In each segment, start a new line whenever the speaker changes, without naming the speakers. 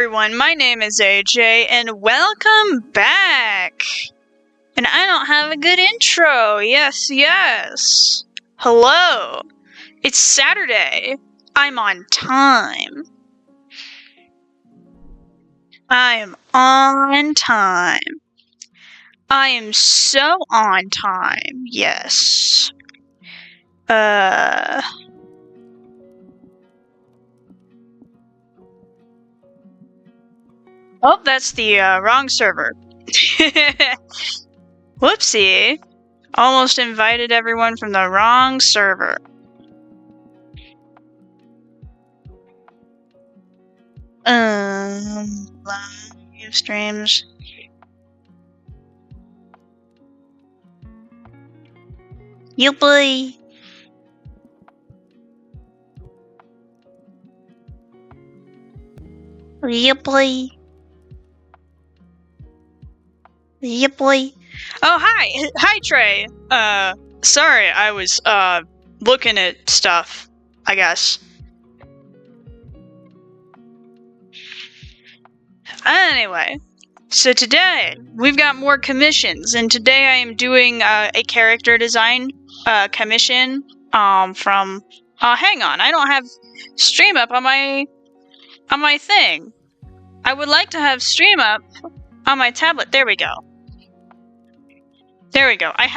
everyone, my name is AJ, and welcome back! And I don't have a good intro, yes. Hello! It's Saturday. I'm on time. I am on time. I am so on time, yes. Oh, that's the wrong server. Whoopsie. Almost invited everyone from the wrong server. Live streams. Yuppie. Yuppie. Yuppie. Oh, hi. Hi, Trey. Sorry, I was, looking at stuff, I guess. Anyway, so today, we've got more commissions, and today I am doing, a character design, commission, from, hang on, I don't have stream up on my thing. I would like to have stream up on my tablet. There we go. There we go. I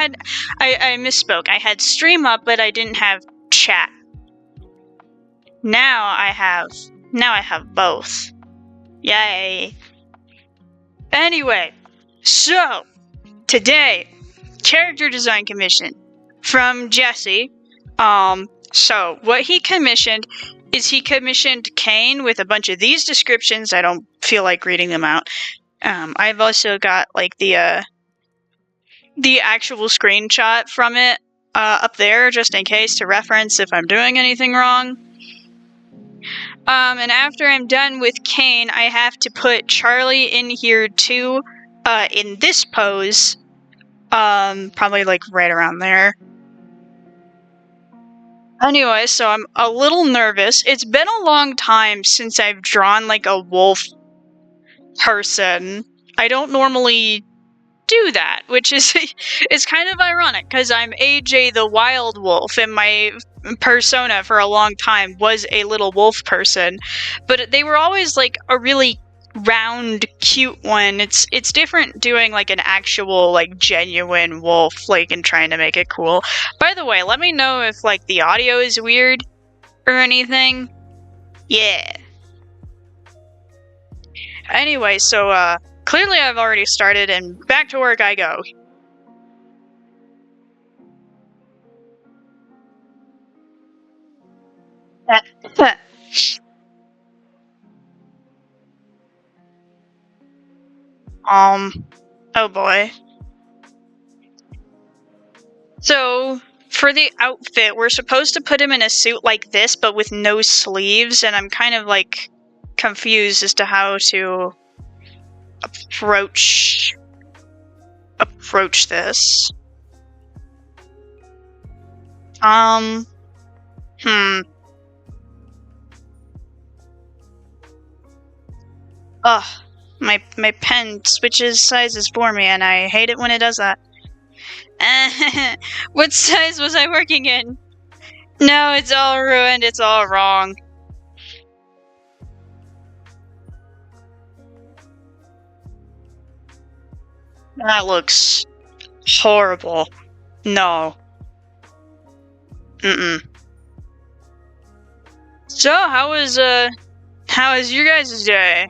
misspoke. I had stream up, but I didn't have chat. Now I have both. Yay. Anyway, so today, character design commission from Jesse. So what he commissioned is he commissioned Kane with a bunch of these descriptions. I don't feel like reading them out. I've also got like the actual screenshot from it up there, just in case to reference if I'm doing anything wrong. And after I'm done with Kane, I have to put Charlie in here too, in this pose. Probably like right around there. Anyway, so I'm a little nervous. It's been a long time since I've drawn like a wolf person. I don't normally do that, which is it's kind of ironic because I'm AJ the Wild Wolf, and my persona for a long time was a little wolf person, but they were always like a really round, cute one. It's different doing like an actual like genuine wolf, like, and trying to make it cool. By the way, let me know if like the audio is weird or anything. Yeah. Anyway, so clearly I've already started, and back to work I go. Oh boy. So, for the outfit, we're supposed to put him in a suit like this, but with no sleeves, and I'm kind of, like, confused as to how to approach this. Ugh, my pen switches sizes for me, and I hate it when it does that. What size was I working in? No, it's all ruined, it's all wrong. That looks horrible. No. So, how was your guys' day?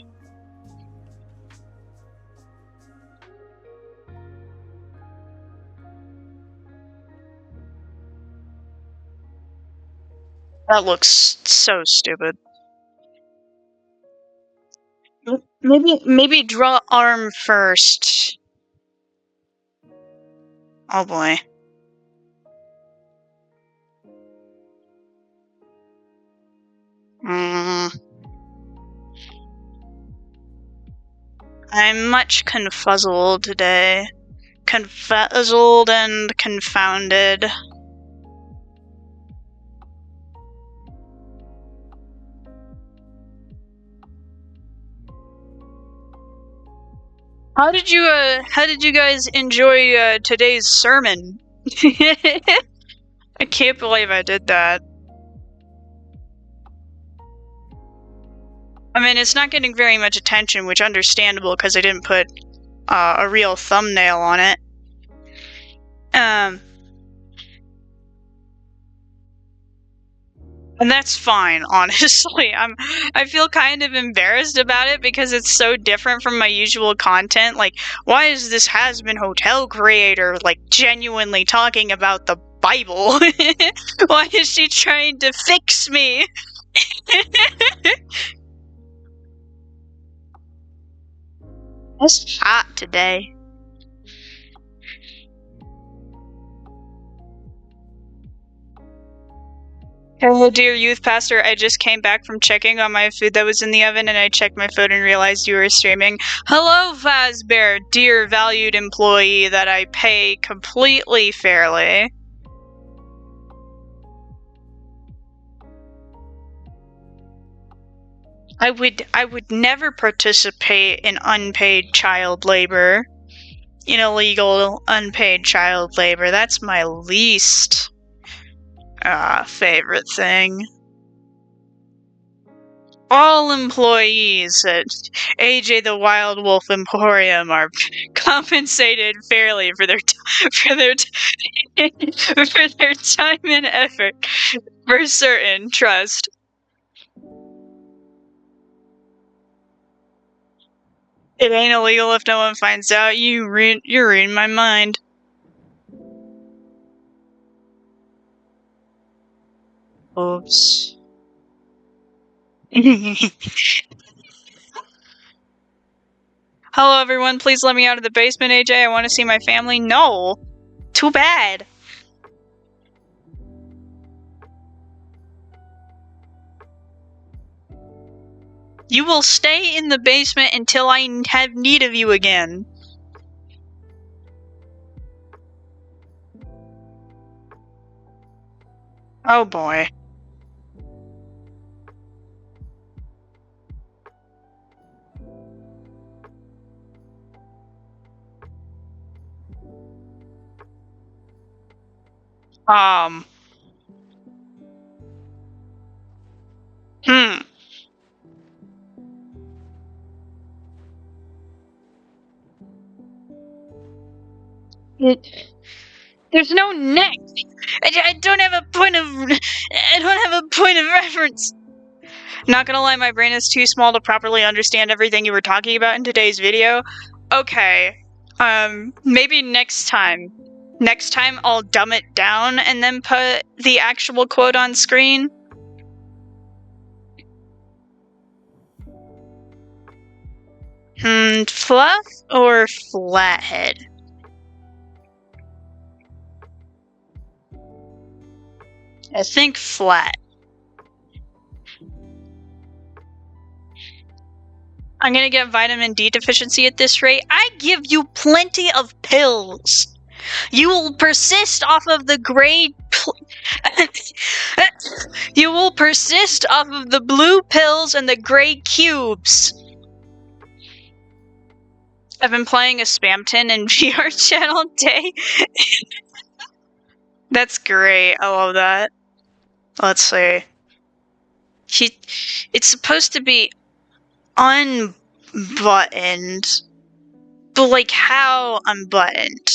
That looks so stupid. Maybe draw arm first. Oh boy. I'm much confuzzled today. Confuzzled and confounded. How did you guys enjoy today's sermon? I can't believe I did that. I mean, it's not getting very much attention, which understandable because I didn't put a real thumbnail on it. And that's fine, honestly. I feel kind of embarrassed about it because it's so different from my usual content. Like, why is this has-been hotel creator like genuinely talking about the Bible? Why is she trying to fix me? It's hot today. Hello, dear youth pastor. I just came back from checking on my food that was in the oven, and I checked my phone and realized you were streaming. Hello, Fazbear, dear valued employee that I pay completely fairly. I would never participate in unpaid child labor. In illegal unpaid child labor. That's my least favorite thing. All employees at AJ the Wild Wolf Emporium are compensated fairly for their for their time and effort. For certain, trust. It ain't illegal if no one finds out. You're reading my mind. Oops. Hello, everyone. Please let me out of the basement, AJ. I want to see my family. No. Too bad. You will stay in the basement until I have need of you again. Oh boy. There's no neck. I don't have a point of. I don't have a point of reference. Not gonna lie, my brain is too small to properly understand everything you were talking about in today's video. Okay. Maybe next time. Next time I'll dumb it down and then put the actual quote on screen. Fluff or flathead? I think flat. I'm gonna get vitamin D deficiency at this rate. I give you plenty of pills. You will persist off of the gray. You will persist off of the blue pills and the gray cubes. I've been playing a Spamton and VR chat all day. That's great. I love that. Let's see. It's supposed to be unbuttoned. But, like, how unbuttoned?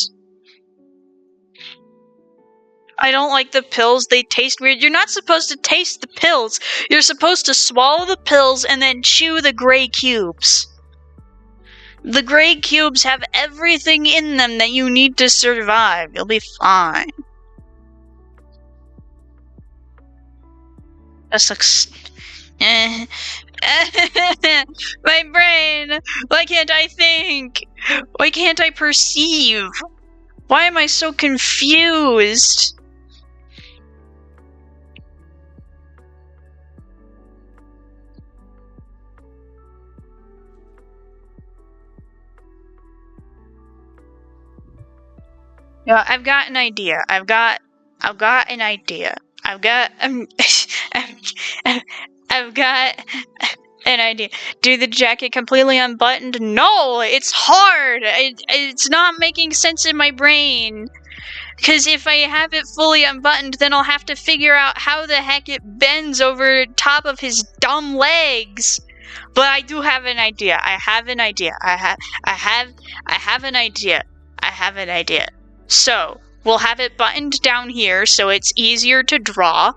I don't like the pills. They taste weird. You're not supposed to taste the pills. You're supposed to swallow the pills and then chew the gray cubes. The gray cubes have everything in them that you need to survive. You'll be fine. This looks... My brain! Why can't I think? Why can't I perceive? Why am I so confused? Yeah, I've got an idea. I've got an idea. I've got an idea. Do the jacket completely unbuttoned? No, it's hard. It's not making sense in my brain. Because if I have it fully unbuttoned, then I'll have to figure out how the heck it bends over top of his dumb legs. But I do have an idea. I have an idea. I have an idea. I have an idea. So, we'll have it buttoned down here so it's easier to draw.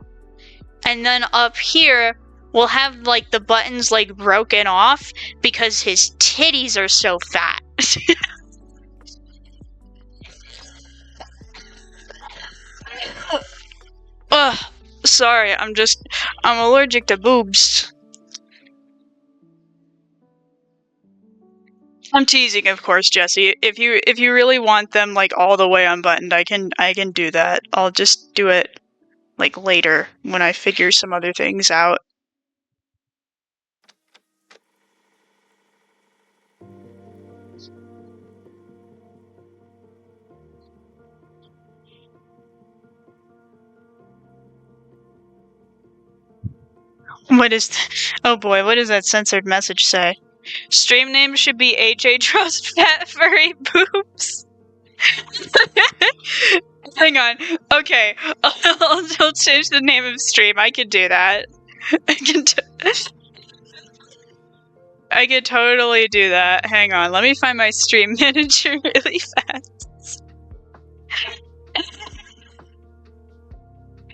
And then up here, we'll have like the buttons like broken off because his titties are so fat. Ugh, sorry, I'm allergic to boobs. I'm teasing, of course, Jesse. If you really want them like all the way unbuttoned, I can do that. I'll just do it like later when I figure some other things out. Oh boy, what does that censored message say? Stream name should be AJ Draws Fat Furry Boobs. Hang on. Okay, I'll change the name of stream. I can do that. I could totally do that. Hang on, let me find my stream manager really fast.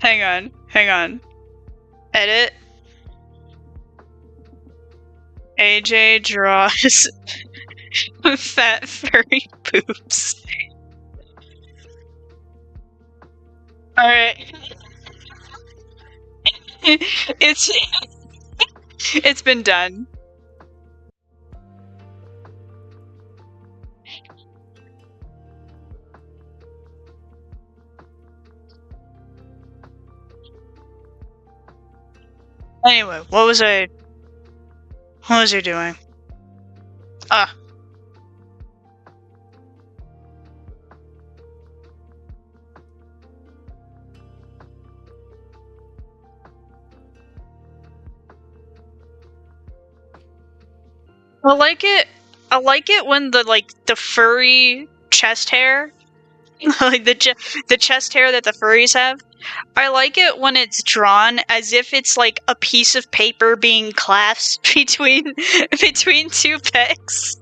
Hang on. Edit. AJ draws fat furry boobs. Alright. It's been done. Anyway, what was I doing? Ah. I like it when the furry chest hair, like the chest hair that the furries have. I like it when it's drawn as if it's like a piece of paper being clasped between two pecs.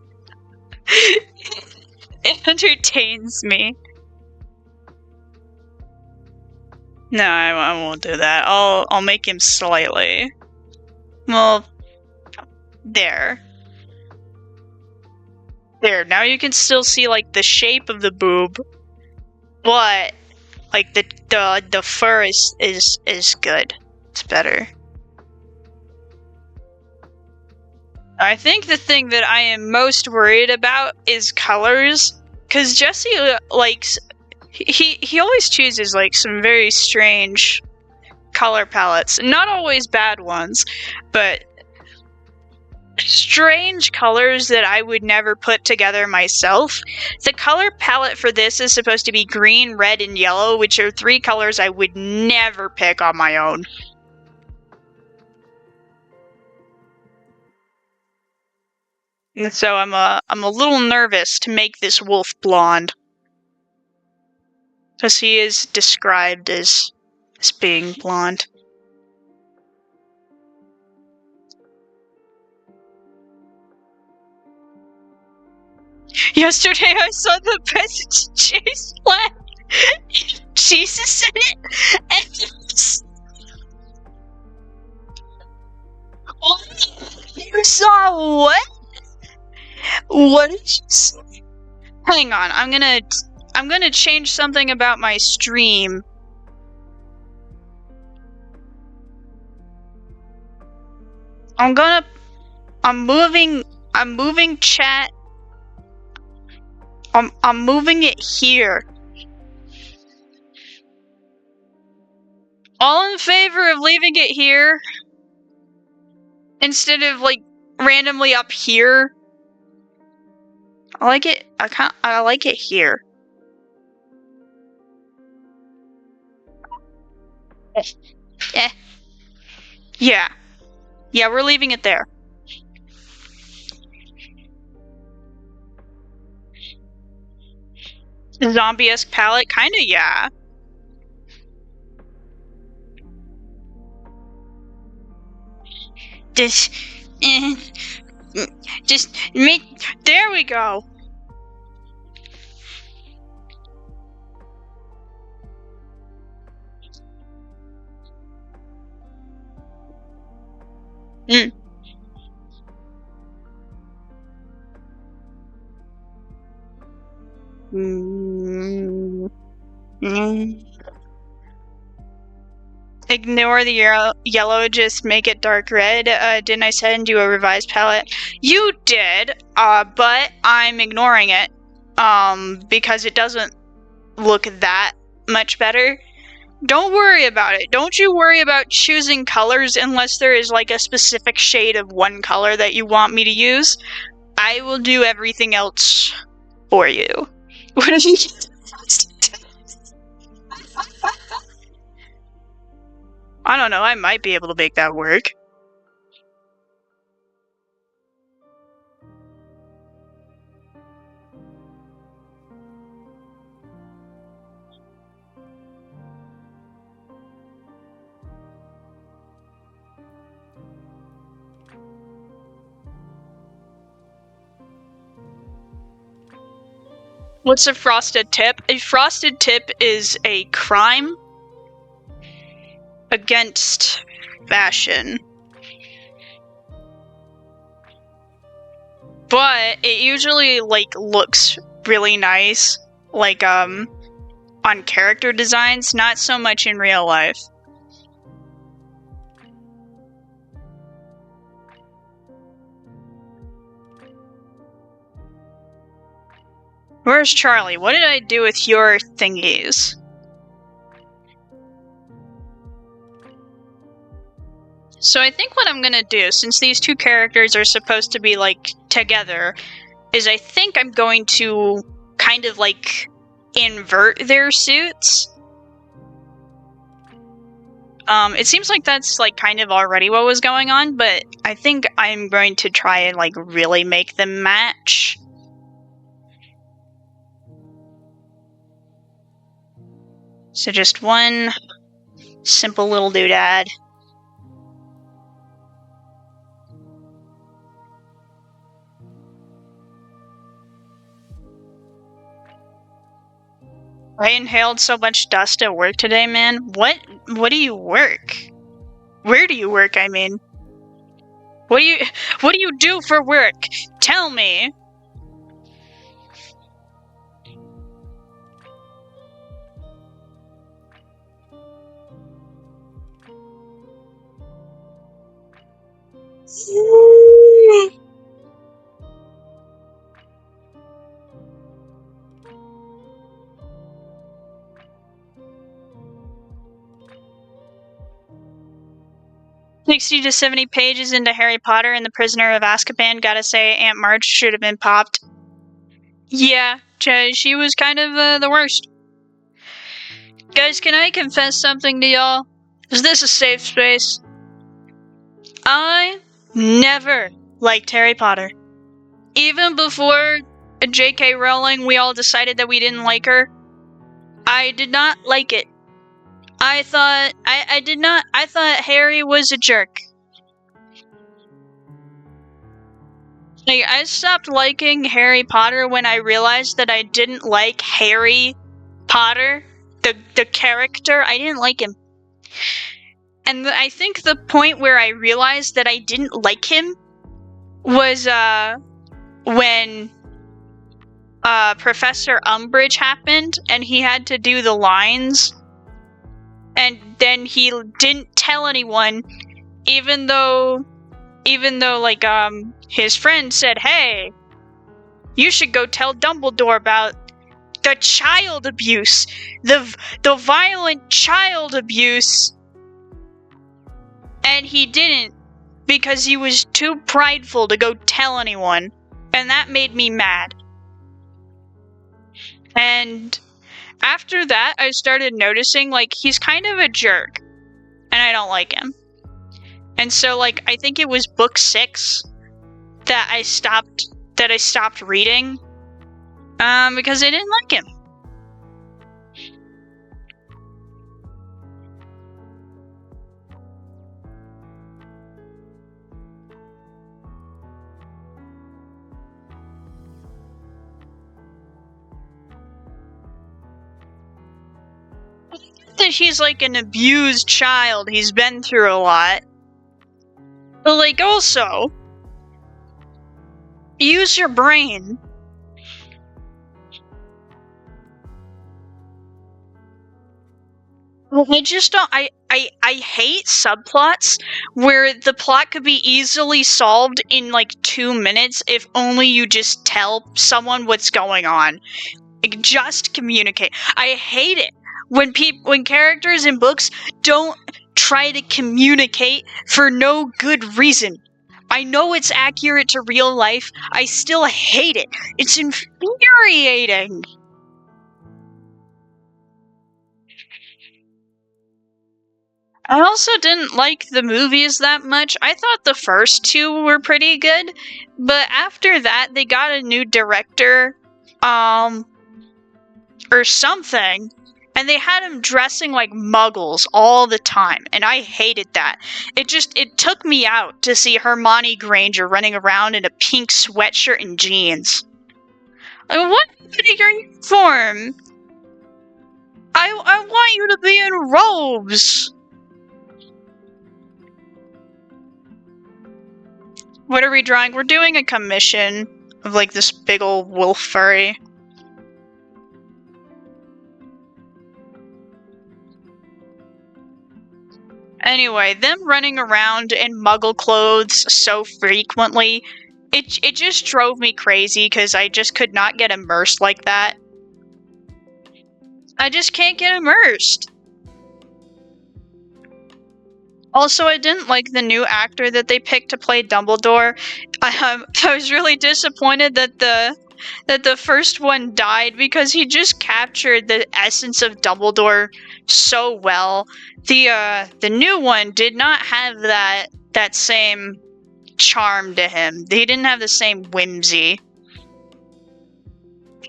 It entertains me. No, I won't do that. I'll make him slightly. Well, there. There. Now you can still see like the shape of the boob, but like the fur is good. It's better. I think the thing that I am most worried about is colors, because Jesse likes he always chooses like some very strange color palettes. Not always bad ones, but strange colors that I would never put together myself. The color palette for this is supposed to be green, red, and yellow, which are 3 colors I would never pick on my own. And so I'm a little nervous to make this wolf blonde, because he is described as being blonde. Yesterday I saw the President Chase flag. Jesus in it. And you saw what? What did you say? Hang on, I'm gonna change something about my stream. I'm moving chat. I'm moving it here. All in favor of leaving it here instead of like randomly up here? I like it. I like it here. Yeah. Yeah, we're leaving it there. Zombie-esque palette? Kinda, yeah. This... just make... There we go! Mm. Ignore the yellow, just make it dark red. Didn't I send you a revised palette? You did, but I'm ignoring it, because it doesn't look that much better. Don't worry about it. Don't you worry about choosing colors unless there is like a specific shade of one color that you want me to use. I will do everything else for you. What if you I don't know, I might be able to make that work. What's a frosted tip? A frosted tip is a crime against fashion. But it usually like looks really nice, like on character designs, not so much in real life. Where's Charlie? What did I do with your thingies? So I think what I'm gonna do, since these two characters are supposed to be like together, is I think I'm going to kind of like invert their suits. It seems like that's like kind of already what was going on, but I think I'm going to try and like really make them match. So just one simple little doodad. I inhaled so much dust at work today, man. What do you work? Where do you work, I mean? What do you do for work? Tell me. "60 to 70 pages into Harry Potter and the Prisoner of Azkaban, gotta say Aunt March should have been popped." Yeah, she was kind of the worst. Guys, can I confess something to y'all? Is this a safe space? I never liked Harry Potter. Even before J.K. Rowling, we all decided that we didn't like her. I did not like it. I thought Harry was a jerk. Like, I stopped liking Harry Potter when I realized that I didn't like Harry Potter, the character. I didn't like him. And I think the point where I realized that I didn't like him was when Professor Umbridge happened and he had to do the lines. And then he didn't tell anyone, even though like his friend said, "Hey, you should go tell Dumbledore about the child abuse, the violent child abuse." And he didn't, because he was too prideful to go tell anyone, and that made me mad. And after that, I started noticing, like, he's kind of a jerk, and I don't like him. And so, like, I think it was book 6 that I stopped reading, because I didn't like him. that he's like an abused child. He's been through a lot. But like also, use your brain. I just don't. I hate subplots where the plot could be easily solved in like 2 minutes if only you just tell someone what's going on. Like, just communicate. I hate it when characters in books don't try to communicate for no good reason. I know it's accurate to real life. I still hate it. It's infuriating. I also didn't like the movies that much. I thought the first two were pretty good, but after that they got a new director, or something, and they had him dressing like muggles all the time, and I hated that. It took me out to see Hermione Granger running around in a pink sweatshirt and jeans. Like, what happened to your uniform? I want you to be in robes. What are we drawing? We're doing a commission of like this big old wolf furry. Anyway, them running around in muggle clothes so frequently, it just drove me crazy because I just could not get immersed like that. I just can't get immersed. Also, I didn't like the new actor that they picked to play Dumbledore. I was really disappointed that the first one died because he just captured the essence of Dumbledore so well. The new one did not have that same charm to him. He didn't have the same whimsy.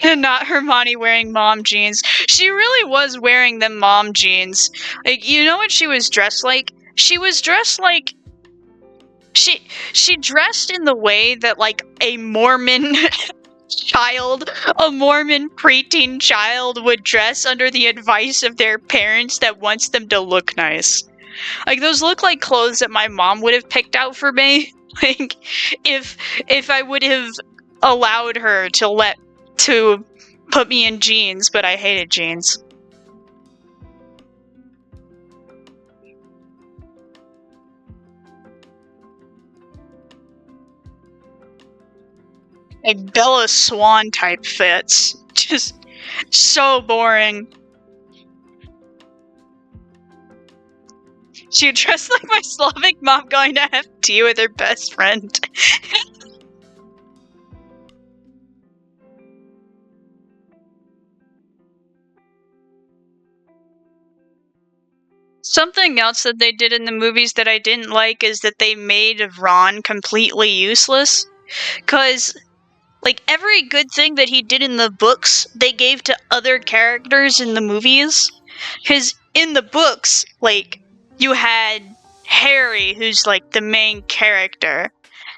And not Hermione wearing mom jeans. She really was wearing them mom jeans. Like, you know what she was dressed like? She was dressed like she dressed in the way that like a Mormon a Mormon preteen child would dress under the advice of their parents that wants them to look nice. Like, those look like clothes that my mom would have picked out for me. Like, if I would have allowed her to put me in jeans, but I hated jeans. Like Bella Swan type fits. Just so boring. She dressed like my Slavic mom going to have tea with her best friend. Something else that they did in the movies that I didn't like is that they made Ron completely useless. Because, like, every good thing that he did in the books, they gave to other characters in the movies. Because in the books, like, you had Harry, who's, like, the main character.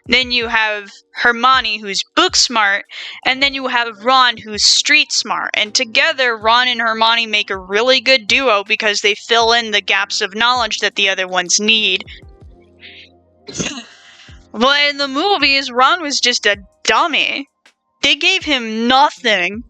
Then you have Hermione, who's book smart, and then you have Ron, who's street smart. And together, Ron and Hermione make a really good duo because they fill in the gaps of knowledge that the other ones need. But in the movies, Ron was just a dummy. They gave him nothing.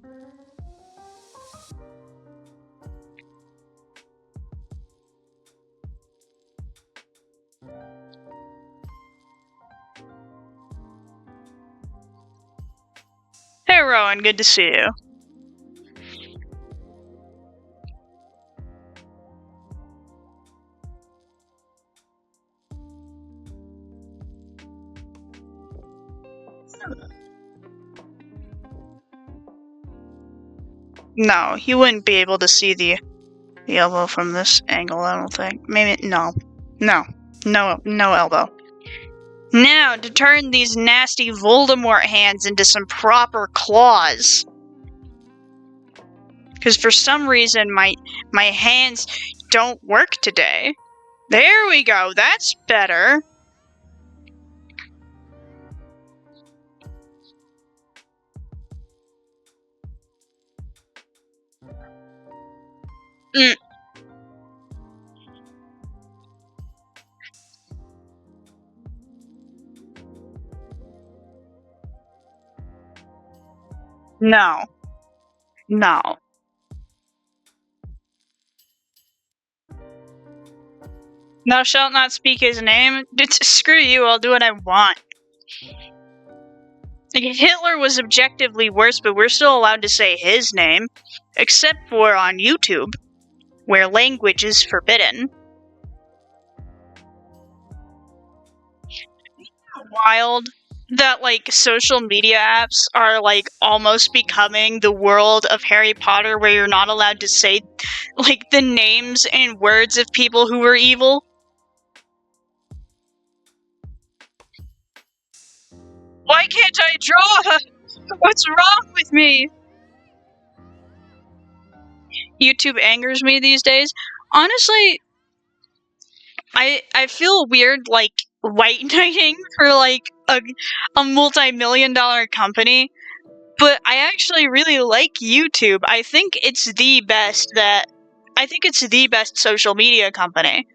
Hey Rowan, good to see you. No, you wouldn't be able to see the elbow from this angle, I don't think. Maybe, no. No elbow. Now, to turn these nasty Voldemort hands into some proper claws. Because for some reason, my hands don't work today. There we go, that's better. No. No. Thou shalt not speak his name. Screw you, I'll do what I want. Like, Hitler was objectively worse, but we're still allowed to say his name. Except for on YouTube, where language is forbidden. Wild that, like, social media apps are, like, almost becoming the world of Harry Potter, where you're not allowed to say, like, the names and words of people who were evil. Why can't I draw? What's wrong with me? YouTube angers me these days. Honestly, I feel weird, like, white knighting for, like, a multi-million-dollar company, but I actually really like YouTube. I think it's the best social media company.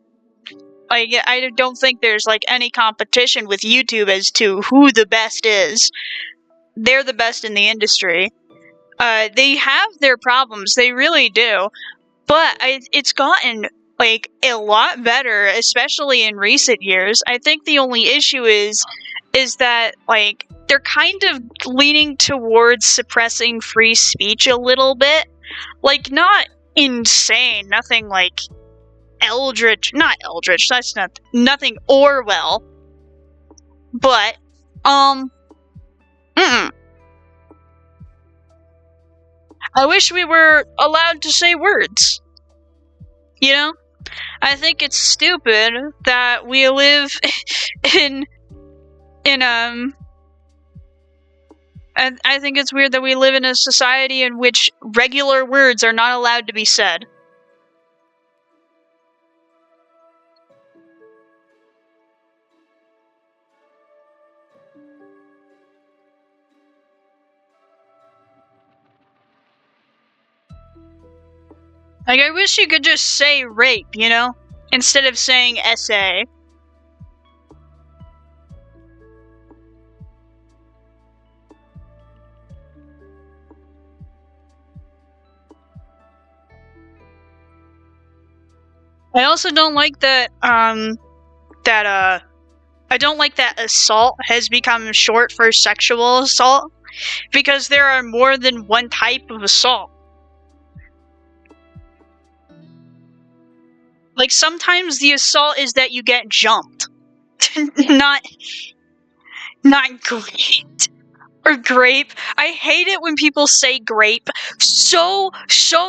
Like, I don't think there's, like, any competition with YouTube as to who the best is. They're the best in the industry. They have their problems, they really do, but it's gotten, like, a lot better, especially in recent years. I think the only issue is that, like, they're kind of leaning towards suppressing free speech a little bit. Like, not insane, nothing like not Eldritch, that's nothing Orwell. But, I wish we were allowed to say words. You know? I think it's stupid that we live in I think it's weird that we live in a society in which regular words are not allowed to be said. Like, I wish you could just say rape, you know? Instead of saying essay. I also don't like that, I don't like that assault has become short for sexual assault, because there are more than one type of assault. Like, sometimes the assault is that you get jumped. not great. Or grape. I hate it when people say grape so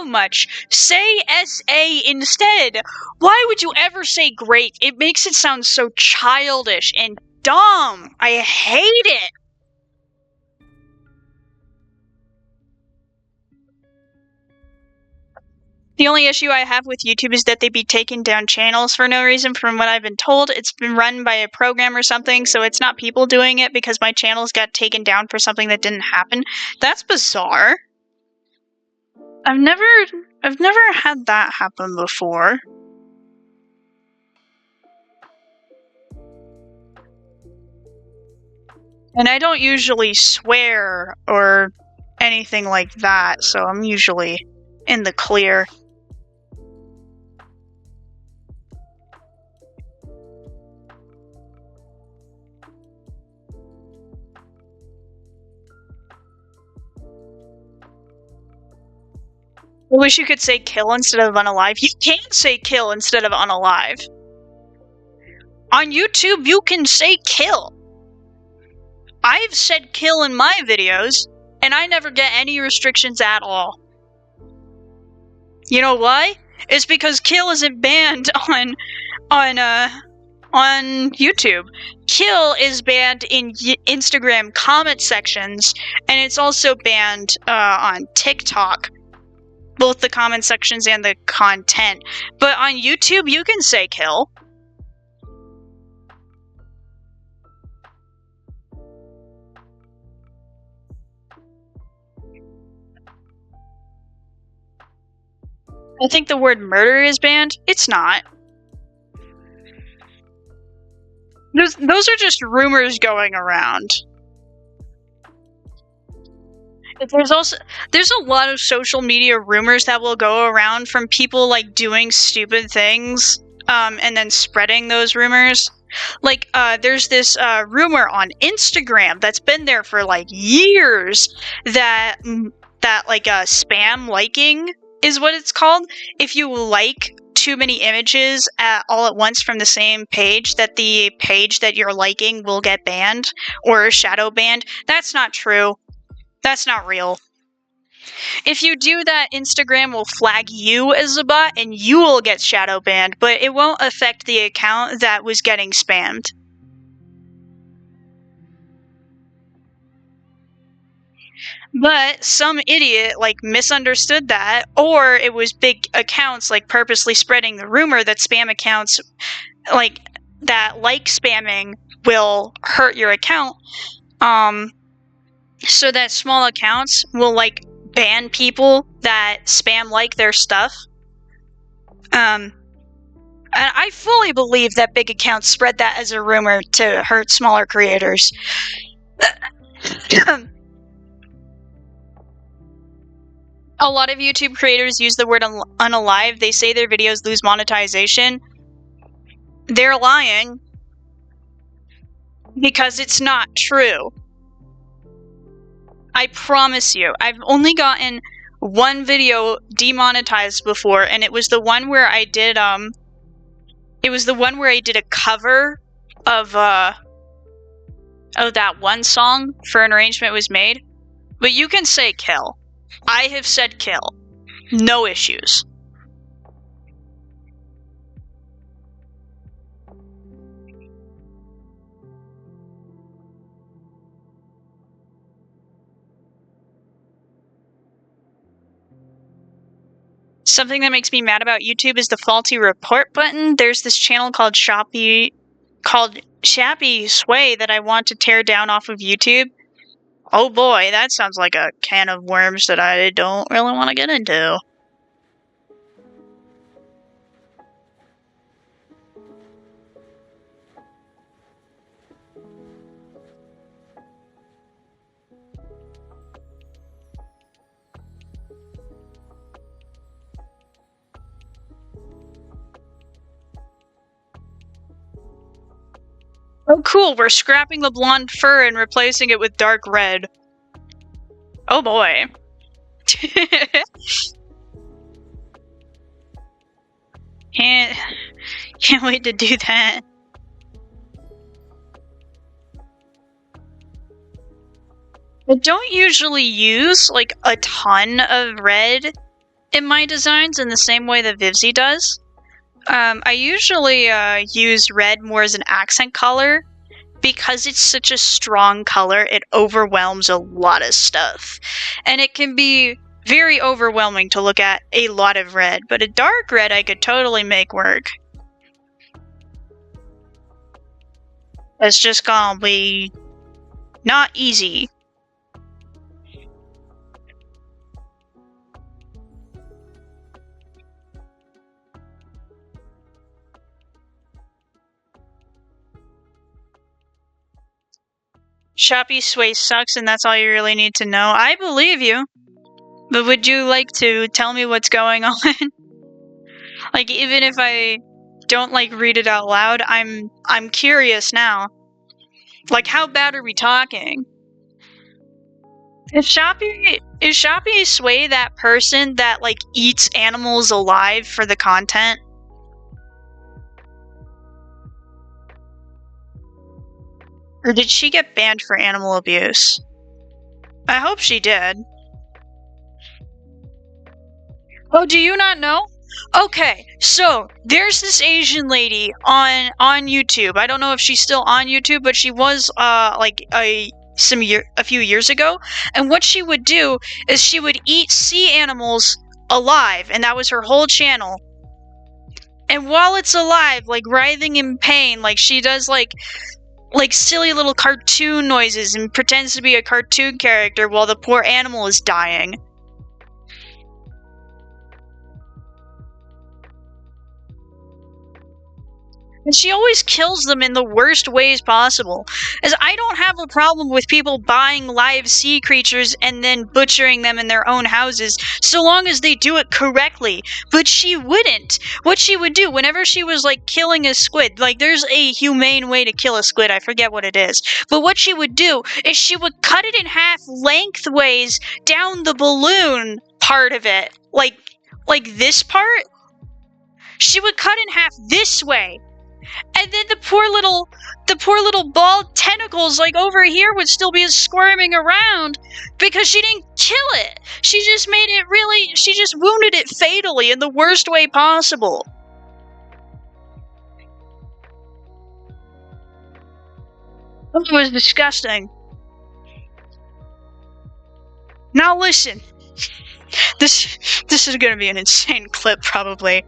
much. Say SA instead. Why would you ever say grape? It makes it sound so childish and dumb. I hate it. The only issue I have with YouTube is that they be taking down channels for no reason. From what I've been told, it's been run by a program or something, so it's not people doing it because my channels got taken down for something that didn't happen. That's bizarre. I've never had that happen before. And I don't usually swear or anything like that, so I'm usually in the clear. I wish you could say kill instead of unalive. You can say kill instead of unalive. On YouTube, you can say kill. I've said kill in my videos, and I never get any restrictions at all. You know why? It's because kill isn't banned on YouTube. Kill is banned in Instagram comment sections, and it's also banned on TikTok. Both the comment sections and the content. But on YouTube, you can say kill. I think the word murder is banned. It's not. Those are just rumors going around. There's a lot of social media rumors that will go around from people like doing stupid things and then spreading those rumors. Like there's this rumor on Instagram that's been there for like years that like spam liking is what it's called. If you like too many images all at once from the same page, that the page that you're liking will get banned or shadow banned. That's not true. That's not real. If you do that, Instagram will flag you as a bot and you will get shadow banned, but it won't affect the account that was getting spammed. But some idiot like misunderstood that, or it was big accounts like purposely spreading the rumor that spam accounts like that like spamming will hurt your account. So that small accounts will like ban people that spam like their stuff. And I fully believe that big accounts spread that as a rumor to hurt smaller creators. A lot of YouTube creators use the word unalive. They say their videos lose monetization. They're lying because it's not true. I promise you. I've only gotten one video demonetized before, and it was the one where I did a cover of that one song for An Arrangement Was Made. But you can say kill. I have said kill. No issues. Something that makes me mad about YouTube is the faulty report button. There's this channel called Shappy Sway that I want to tear down off of YouTube. Oh boy, that sounds like a can of worms that I don't really want to get into. Oh cool, we're scrapping the blonde fur and replacing it with dark red. Oh boy. Can't wait to do that. I don't usually use like a ton of red in my designs in the same way that Vivzy does. I usually use red more as an accent color because it's such a strong color. It overwhelms a lot of stuff, and it can be very overwhelming to look at a lot of red, but a dark red I could totally make work. It's just gonna be not easy. Shoppy Sway sucks and that's all you really need to know. I believe you. But would you like to tell me what's going on? Like, even if I don't like read it out loud, I'm curious now. Like, how bad are we talking? Is Shoppy Sway that person that like eats animals alive for the content? Or did she get banned for animal abuse? I hope she did. Oh, do you not know? Okay, so there's this Asian lady on YouTube. I don't know if she's still on YouTube, but she was like a few years ago. And what she would do is she would eat sea animals alive, and that was her whole channel. And while it's alive, like writhing in pain, like she does like silly little cartoon noises and pretends to be a cartoon character while the poor animal is dying. And she always kills them in the worst ways possible. As I don't have a problem with people buying live sea creatures and then butchering them in their own houses, so long as they do it correctly. But she wouldn't. What she would do, whenever she was, like, killing a squid, like, there's a humane way to kill a squid, I forget what it is. But what she would do is she would cut it in half lengthways down the balloon part of it. Like this part? She would cut in half this way. And then the poor little bald tentacles, like, over here would still be squirming around because she didn't kill it. She just she just wounded it fatally in the worst way possible. It was disgusting. Now listen. This is gonna be an insane clip, probably.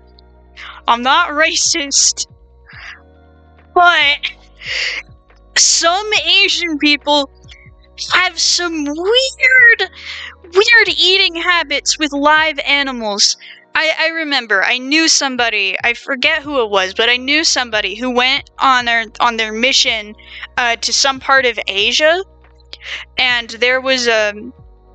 I'm not racist. But some Asian people have some weird eating habits with live animals. I remember, I knew somebody, I forget who it was, but I knew somebody who went on their mission to some part of Asia, and there was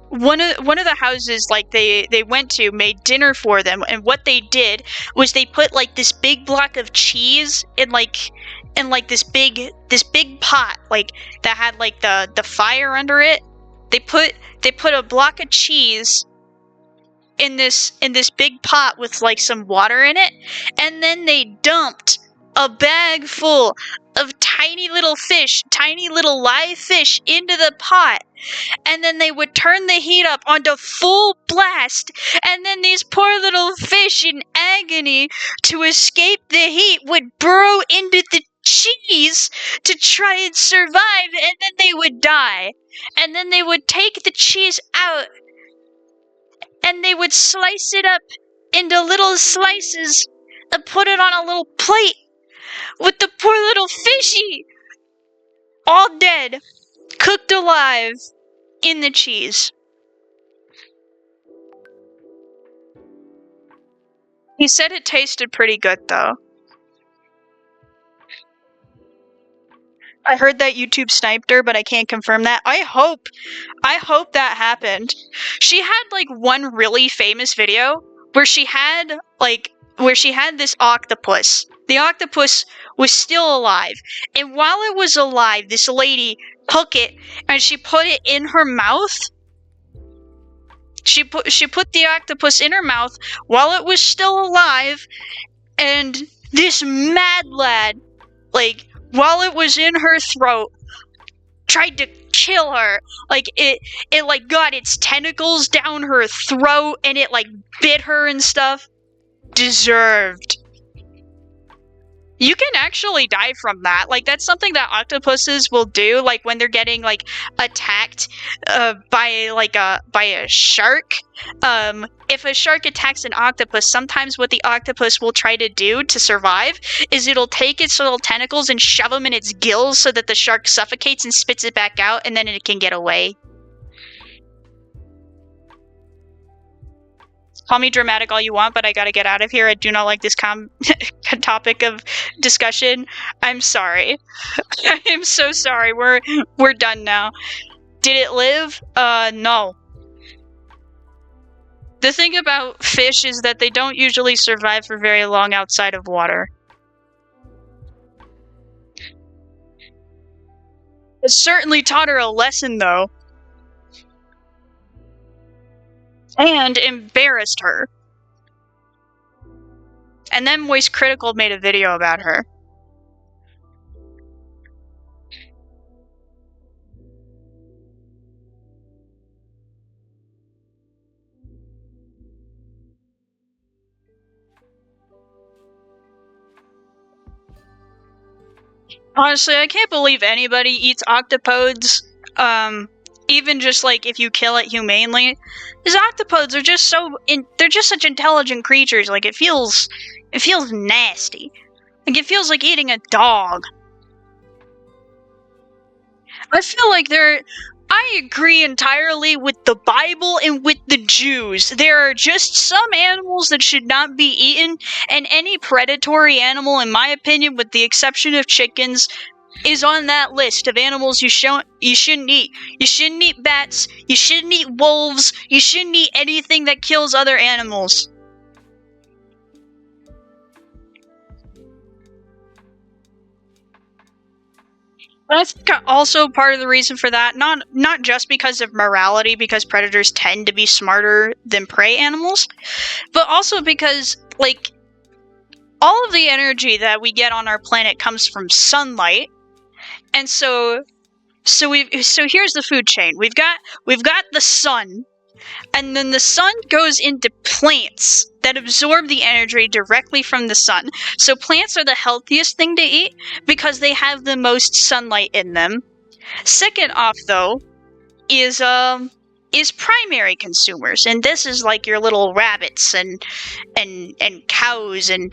one of the houses, like, they went to made dinner for them, and what they did was they put, like, this big block of cheese in this big pot, like, that had, like, the fire under it. They put a block of cheese in this big pot with, like, some water in it, and then they dumped a bag full of tiny little live fish into the pot. And then they would turn the heat up onto full blast, and then these poor little fish in agony to escape the heat would burrow into the cheese to try and survive, and then they would die. And then they would take the cheese out, and they would slice it up into little slices and put it on a little plate with the poor little fishy all dead, cooked alive in the cheese. He said it tasted pretty good, though. I heard that YouTube sniped her, but I can't confirm that. I hope that happened. She had, like, one really famous video where she had this octopus. The octopus was still alive, and while it was alive, this lady took it and she put it in her mouth. She put the octopus in her mouth while it was still alive, and this mad lad, like, while it was in her throat, tried to kill her. Like, it like got its tentacles down her throat and it, like, bit her and stuff. Deserved. You can actually die from that. Like, that's something that octopuses will do, like, when they're getting, like, attacked by a shark. If a shark attacks an octopus, sometimes what the octopus will try to do to survive is it'll take its little tentacles and shove them in its gills so that the shark suffocates and spits it back out, and then it can get away. Call me dramatic all you want, but I gotta get out of here. I do not like this topic of discussion. I'm sorry. I'm so sorry. We're done now. Did it live? No. The thing about fish is that they don't usually survive for very long outside of water. It certainly taught her a lesson, though. And embarrassed her. And then Moist Critical made a video about her. Honestly, I can't believe anybody eats octopodes. Even just, like, if you kill it humanely. These octopodes are just they're just such intelligent creatures. Like, it feels nasty. Like, it feels like eating a dog. I feel like I agree entirely with the Bible and with the Jews. There are just some animals that should not be eaten, and any predatory animal, in my opinion, with the exception of chickens, is on that list of animals you shouldn't eat. You shouldn't eat bats, you shouldn't eat wolves, you shouldn't eat anything that kills other animals. I think also part of the reason for that, not just because of morality, because predators tend to be smarter than prey animals, but also because, like, all of the energy that we get on our planet comes from sunlight, and so here's the food chain. We've got the sun, and then the sun goes into plants that absorb the energy directly from the sun. So plants are the healthiest thing to eat because they have the most sunlight in them. Second off, though, is primary consumers, and this is like your little rabbits and cows and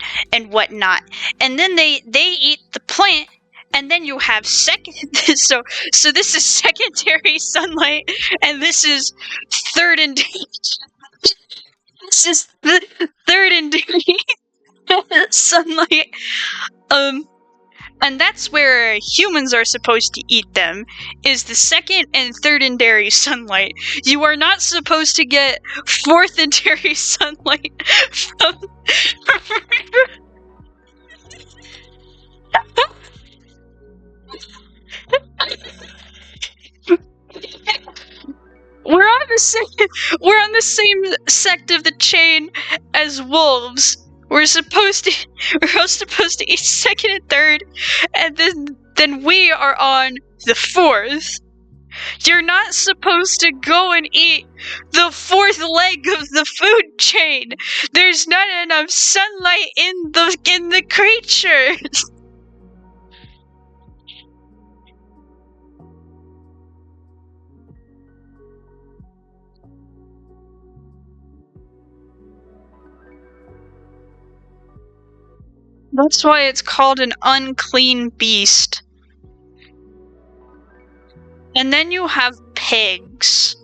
whatnot. And then they eat the plant, and then you have second. So this is secondary sunlight, and this is third and this is the third and sunlight. And that's where humans are supposed to eat them, is the second and third and dairy sunlight. You are not supposed to get fourth and dairy sunlight from we're on the same sect of the chain as wolves. We're supposed to eat second and third, and then we are on the fourth. You're not supposed to go and eat the fourth leg of the food chain. There's not enough sunlight in the creature. That's why it's called an unclean beast. And then you have pigs.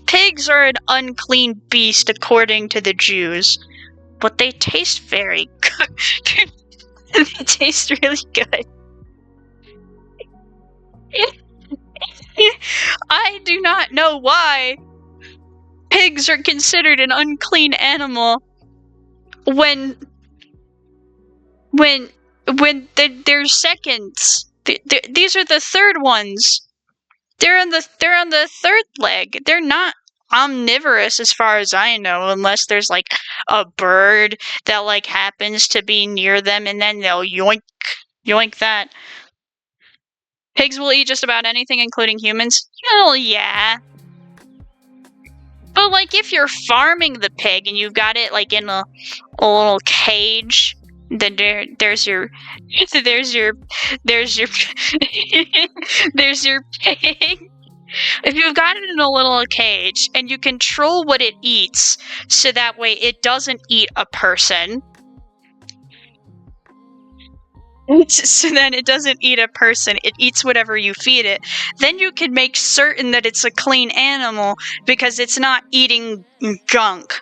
Pigs are an unclean beast according to the Jews, but they taste very good. They taste really good. I do not know why pigs are considered an unclean animal when they're seconds. These are the third ones. They're on the third leg. They're not omnivorous as far as I know, unless there's like a bird that like happens to be near them, and then they'll yoink that. Pigs will eat just about anything, including humans. Hell yeah. But like if you're farming the pig and you've got it like in a little cage, then there's your there's your there's your pig. If you've got it in a little cage and you control what it eats, so that way it doesn't eat a person. So then it doesn't eat a person, it eats whatever you feed it. Then you can make certain that it's a clean animal because it's not eating gunk.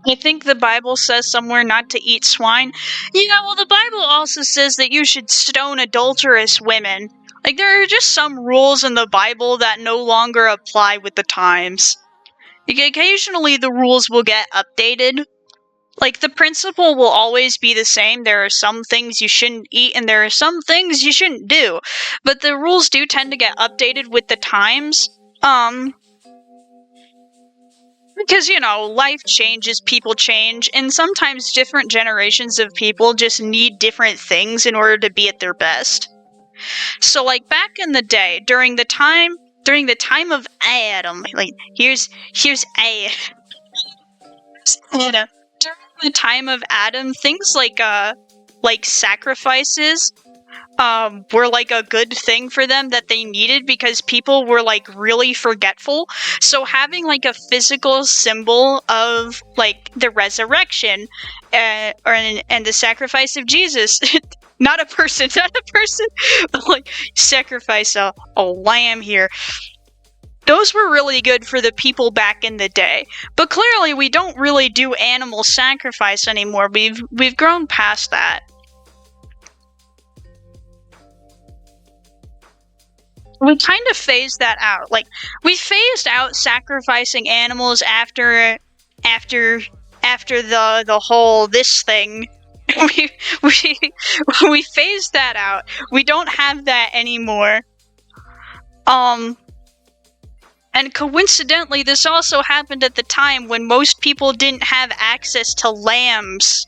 I think the Bible says somewhere not to eat swine. Yeah, well, the Bible also says that you should stone adulterous women. Like, there are just some rules in the Bible that no longer apply with the times. Occasionally, the rules will get updated. Like, the principle will always be the same. There are some things you shouldn't eat, and there are some things you shouldn't do. But the rules do tend to get updated with the times. Because, life changes, people change, and sometimes different generations of people just need different things in order to be at their best. So, like, back in the day, during the time of Adam, like, here's Adam. During the time of Adam, things like sacrifices were like a good thing for them that they needed because people were like really forgetful. So having like a physical symbol of like the resurrection and the sacrifice of Jesus, not a person, but like sacrifice a lamb here. Those were really good for the people back in the day. But clearly we don't really do animal sacrifice anymore. We've grown past that. We kind of phased that out. Like we phased out sacrificing animals after after the whole this thing. we we we phased that out. We don't have that anymore. Um and coincidentally this also happened at the time when most people didn't have access to lambs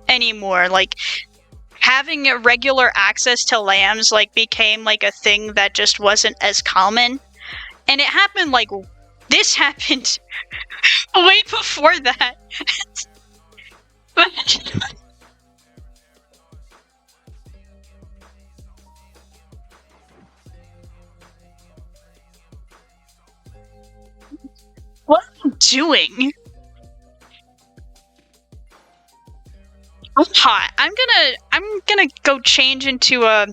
anymore. Like having a regular access to lambs like became like a thing that just wasn't as common. And it happened like this happened way before that. What am I doing? I'm hot. I'm gonna go change into a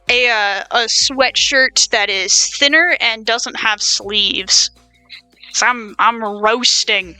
sweatshirt that is thinner and doesn't have sleeves. So I'm roasting.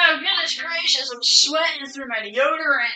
Oh goodness gracious, I'm sweating through my deodorant.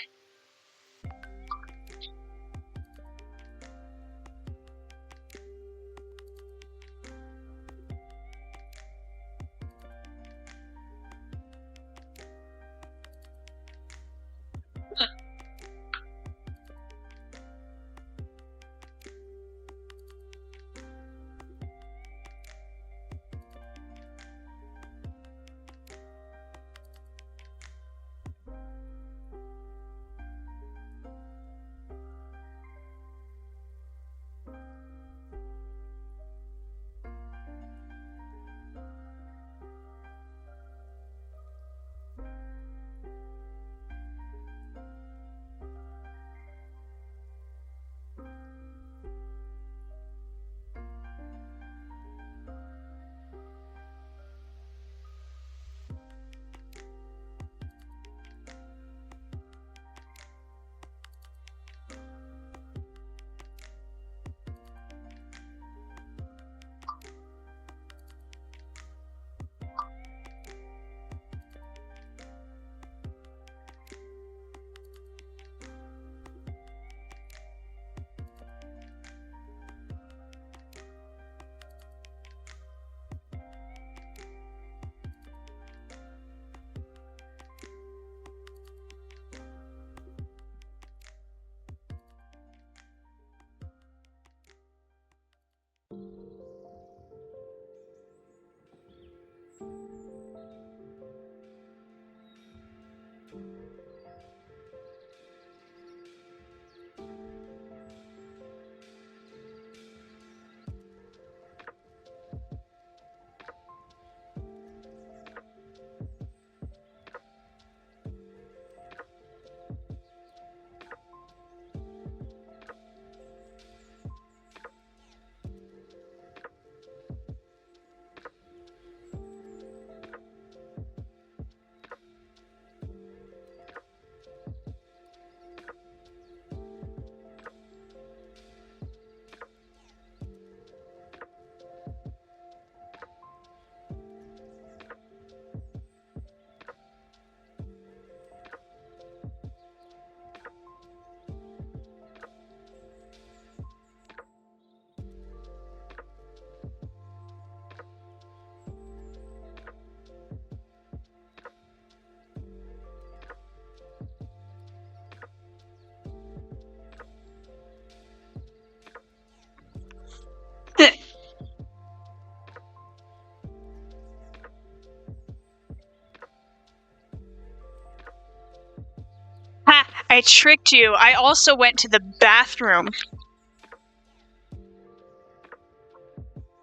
I tricked you. I also went to the bathroom.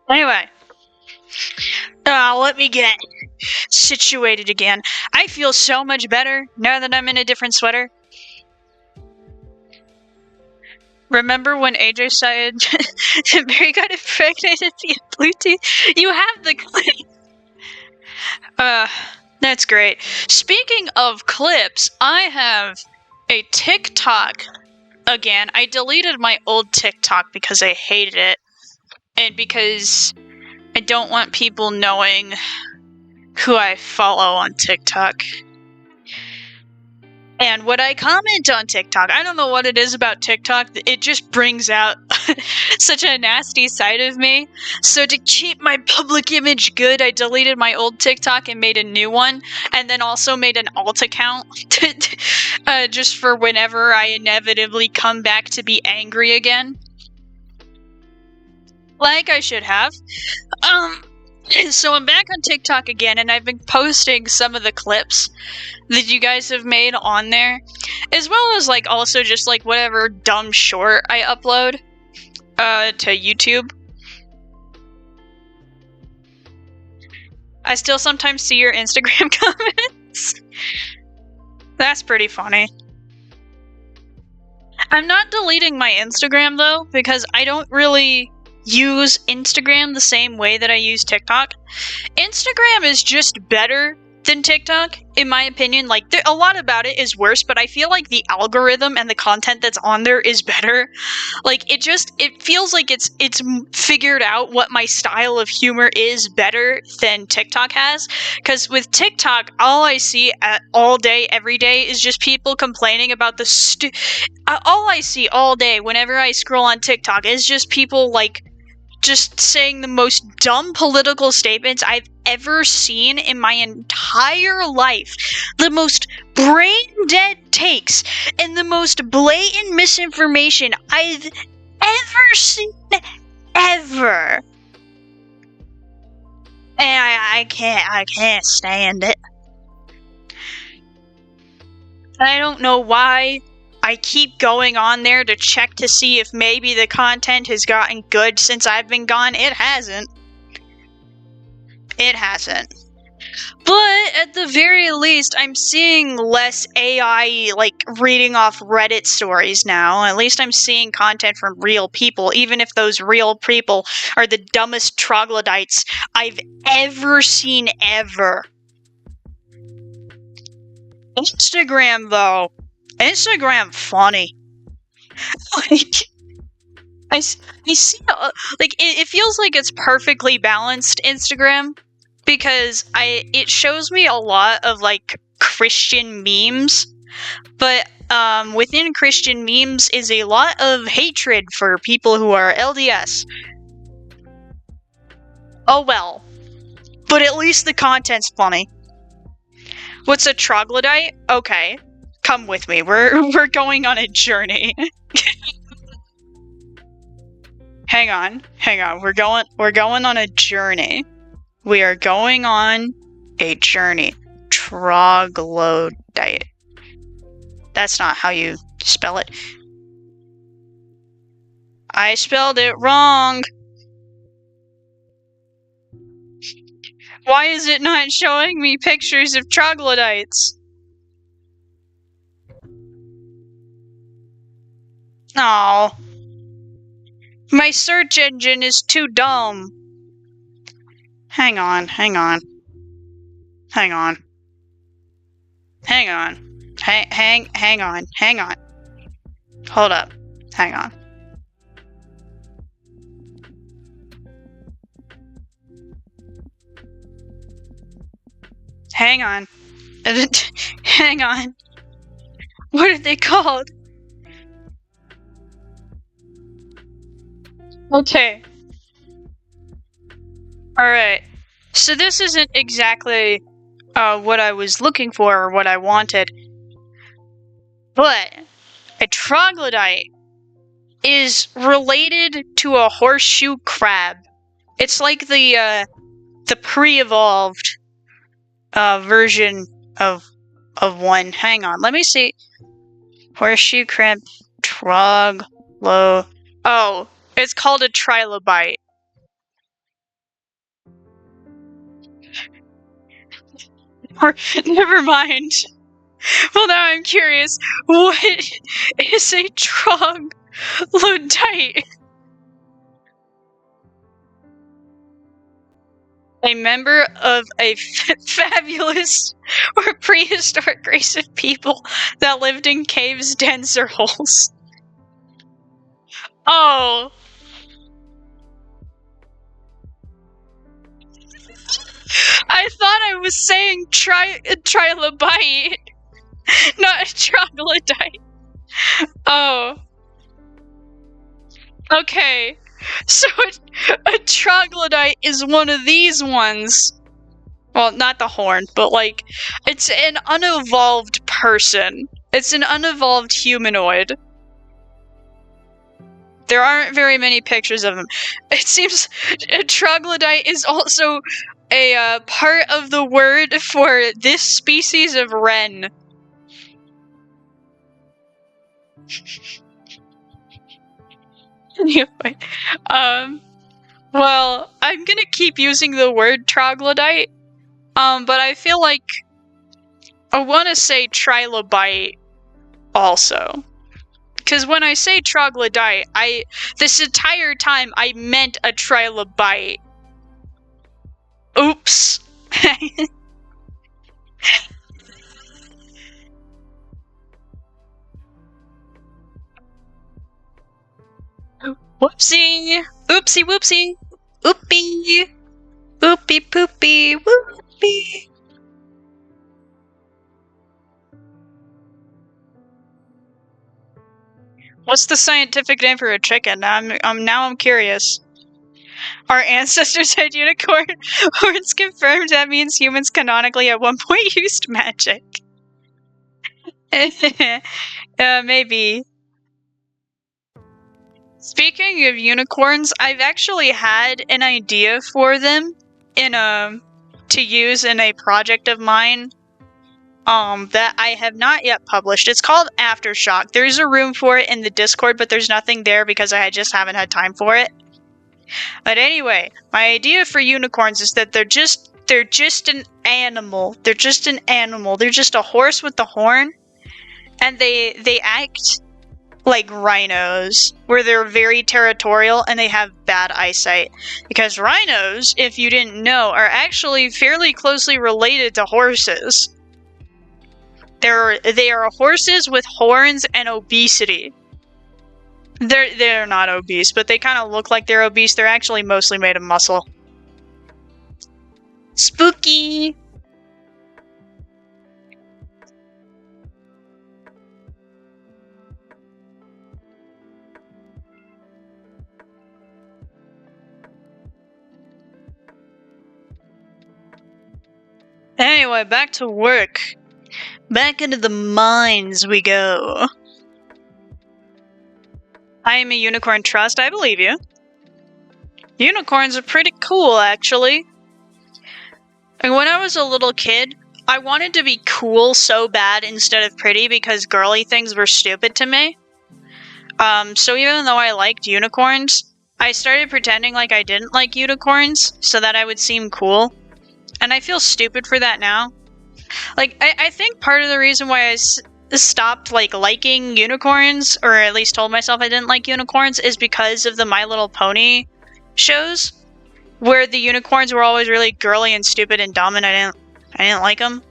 Anyway. Let me get situated again. I feel so much better now that I'm in a different sweater. Remember when AJ said Mary got impregnated via Bluetooth? You have the clip. That's great. Speaking of clips, I have a TikTok again. I deleted my old TikTok because I hated it. And because I don't want people knowing who I follow on TikTok. And when I comment on TikTok, I don't know what it is about TikTok, it just brings out such a nasty side of me. So to keep my public image good, I deleted my old TikTok and made a new one, and then also made an alt account just for whenever I inevitably come back to be angry again. Like I should have. So I'm back on TikTok again, and I've been posting some of the clips that you guys have made on there, as well as like also just like whatever dumb short I upload to YouTube. I still sometimes see your Instagram comments. That's pretty funny. I'm not deleting my Instagram though, because I don't really use Instagram the same way that I use TikTok. Instagram is just better than TikTok, in my opinion. Like, a lot about it is worse, but I feel like the algorithm and the content that's on there is better. Like, it feels like it's figured out what my style of humor is better than TikTok has. Because with TikTok, all I see all day, every day, is just people complaining about the all I see all day whenever I scroll on TikTok is just people, like, just saying the most dumb political statements I've ever seen in my entire life. The most brain-dead takes and the most blatant misinformation I've ever seen, ever. And I can't stand it. I don't know why I keep going on there to check to see if maybe the content has gotten good since I've been gone. It hasn't. It hasn't. But at the very least, I'm seeing less AI, like, reading off Reddit stories now. At least I'm seeing content from real people, even if those real people are the dumbest troglodytes I've ever seen ever. Instagram, though. Instagram funny. Like, I see, like, it feels like it's perfectly balanced, Instagram, because it shows me a lot of, like, Christian memes, but within Christian memes is a lot of hatred for people who are LDS. Oh well. But at least the content's funny. What's a troglodyte? Okay. Come with me. We're going on a journey. Hang on. We're going on a journey. We are going on a journey. Troglodyte. That's not how you spell it. I spelled it wrong. Why is it not showing me pictures of troglodytes? Oh, my search engine is too dumb. Hang on. Hang on. Hold up. Hang on. Hang on. What are they called? Okay. Alright. So this isn't exactly what I was looking for or what I wanted. But a troglodyte is related to a horseshoe crab. It's like the pre-evolved version of one. Hang on, let me see. Horseshoe crab, troglo. Oh, it's called a trilobite. Or, never mind. Well, now I'm curious. What is a troglodyte? A member of a fabulous or prehistoric race of people that lived in caves, dens, or holes. Oh. I thought I was saying trilobite, not a troglodyte. Oh. Okay. So a troglodyte is one of these ones. Well, not the horn, but like, it's an unevolved person. It's an unevolved humanoid. There aren't very many pictures of them. It seems a troglodyte is also a part of the word for this species of wren. Anyway, well, I'm gonna keep using the word troglodyte, but I feel like I want to say trilobite also. Because when I say troglodyte, this entire time I meant a trilobite. Oops. Whoopsie. Oopsie whoopsie. Oopie. Oopie poopie. Whoopie. What's the scientific name for a chicken? Now I'm curious. Our ancestors had unicorn horns confirmed. That means humans canonically at one point used magic. Maybe. Speaking of unicorns, I've actually had an idea for them to use in a project of mine that I have not yet published. It's called Aftershock. There's a room for it in the Discord, but there's nothing there because I just haven't had time for it. But anyway, my idea for unicorns is that they're just an animal. They're just an animal. They're just a horse with a horn, and they act like rhinos, where they're very territorial and they have bad eyesight. Because rhinos, if you didn't know, are actually fairly closely related to horses. They are horses with horns and obesity. They're not obese, but they kind of look like they're obese. They're actually mostly made of muscle. Spooky! Anyway, back to work. Back into the mines we go. I am a unicorn trust, I believe you. Unicorns are pretty cool, actually. And when I was a little kid, I wanted to be cool so bad instead of pretty because girly things were stupid to me. So even though I liked unicorns, I started pretending like I didn't like unicorns so that I would seem cool. And I feel stupid for that now. Like, I think part of the reason why I stopped, like, liking unicorns, or at least told myself I didn't like unicorns, is because of the My Little Pony shows, where the unicorns were always really girly and stupid and dumb, and I didn't like them.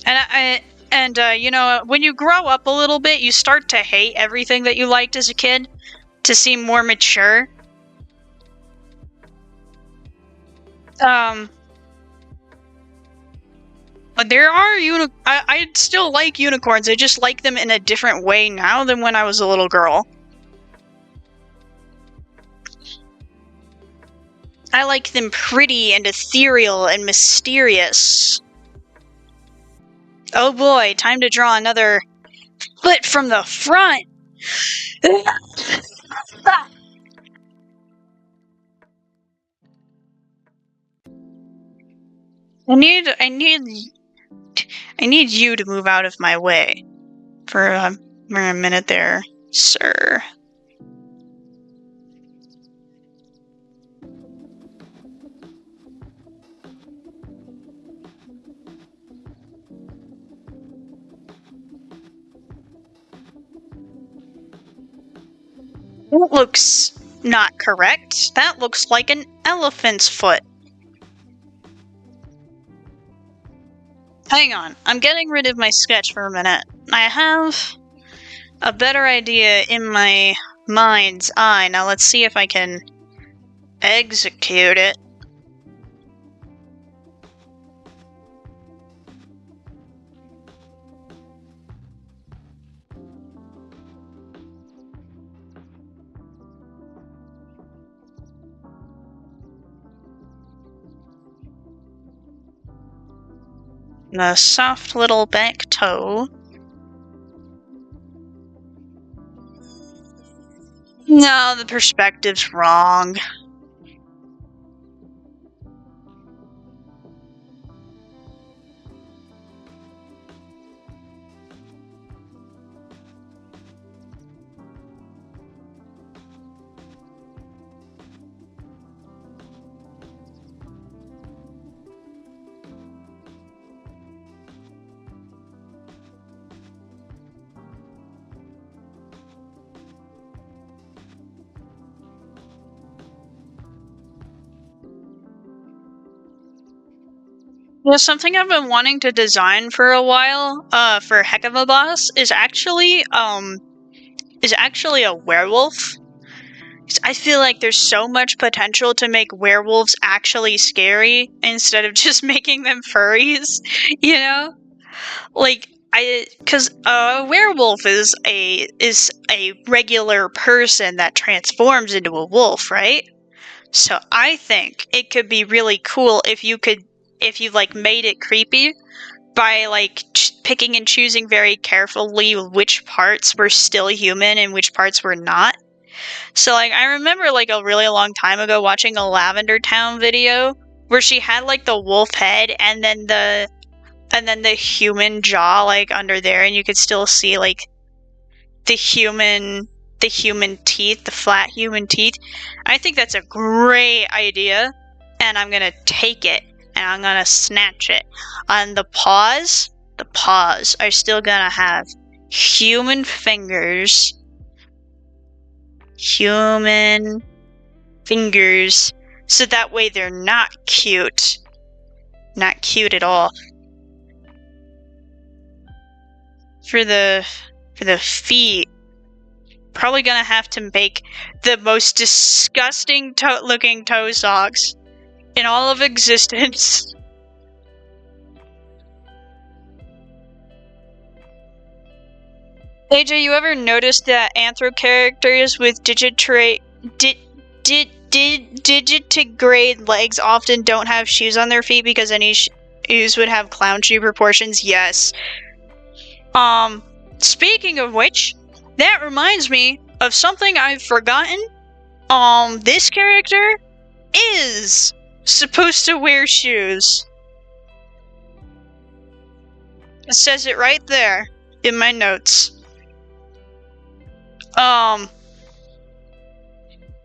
And you know, when you grow up a little bit, you start to hate everything that you liked as a kid to seem more mature. But there are I still like unicorns. I just like them in a different way now than when I was a little girl. I like them pretty and ethereal and mysterious. Oh boy, time to draw another foot from the front. I need you to move out of my way. for a minute there, sir. That looks not correct. That looks like an elephant's foot. Hang on, I'm getting rid of my sketch for a minute. I have a better idea in my mind's eye. Now let's see if I can execute it. The soft little back toe. No, the perspective's wrong. Yeah, something I've been wanting to design for a while, for Heck of a Boss, is actually a werewolf. I feel like there's so much potential to make werewolves actually scary instead of just making them furries, you know? Like, because a werewolf is a regular person that transforms into a wolf, right? So I think it could be really cool if you like made it creepy by like picking and choosing very carefully which parts were still human and which parts were not. So like I remember like a really long time ago watching a Lavender Town video where she had like the wolf head and then the human jaw like under there, and you could still see like the human teeth, the flat human teeth. I think that's a great idea, and I'm gonna take it and I'm gonna snatch it. On the paws are still gonna have human fingers. Human fingers. So that way they're not cute. Not cute at all. For the feet, probably gonna have to make the most disgusting looking toe socks in all of existence. AJ, you ever noticed that anthro characters with digitigrade legs often don't have shoes on their feet because any shoes would have clown shoe proportions? Yes. Speaking of which, that reminds me of something I've forgotten. This character is supposed to wear shoes. It says it right there in my notes.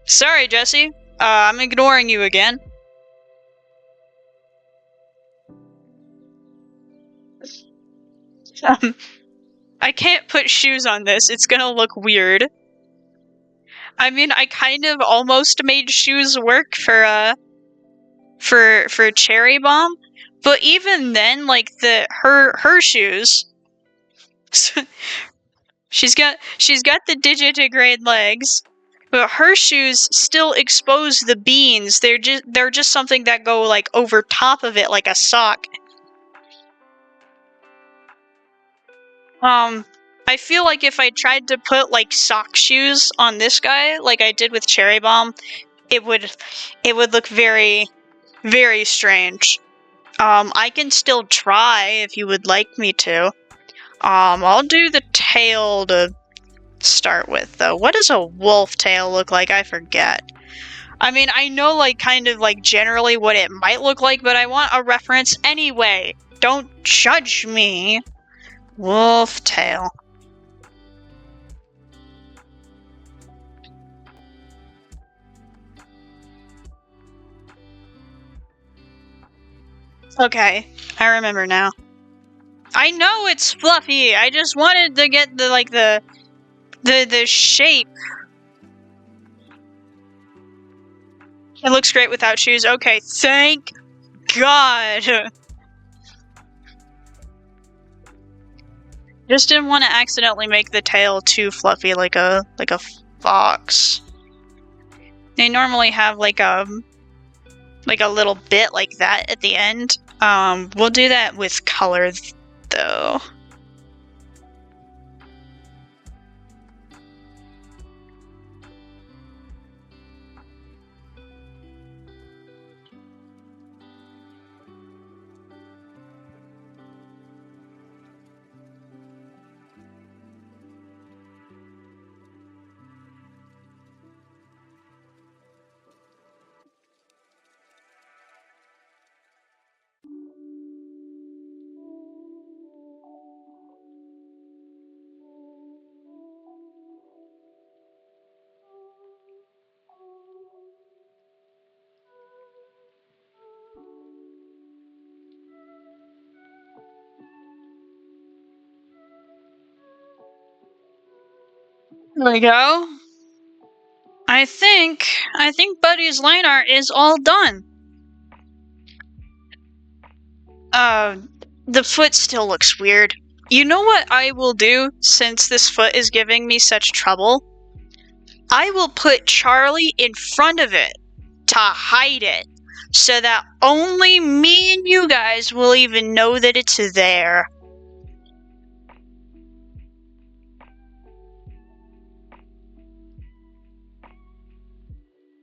Sorry, Jesse. I'm ignoring you again. I can't put shoes on this. It's gonna look weird. I mean, I kind of almost made shoes work for Cherry Bomb, but even then, like her shoes. She's got the digitigrade legs, but her shoes still expose the beans. They're just something that go like over top of it like a sock. I feel like if I tried to put like sock shoes on this guy, like I did with Cherry Bomb, it would look very, very strange. I can still try if you would like me to. I'll do the tail to start with, though. What does a wolf tail look like? I forget. I mean, I know, like, kind of, like, generally what it might look like, but I want a reference anyway. Don't judge me. Wolf tail. Okay, I remember now. I know it's fluffy. I just wanted to get the shape. It looks great without shoes. Okay, thank God. Just didn't want to accidentally make the tail too fluffy like a fox. They normally have like a little bit like that at the end. We'll do that with color though. There we go. I think Buddy's line art is all done. The foot still looks weird. You know what I will do since this foot is giving me such trouble? I will put Charlie in front of it to hide it so that only me and you guys will even know that it's there.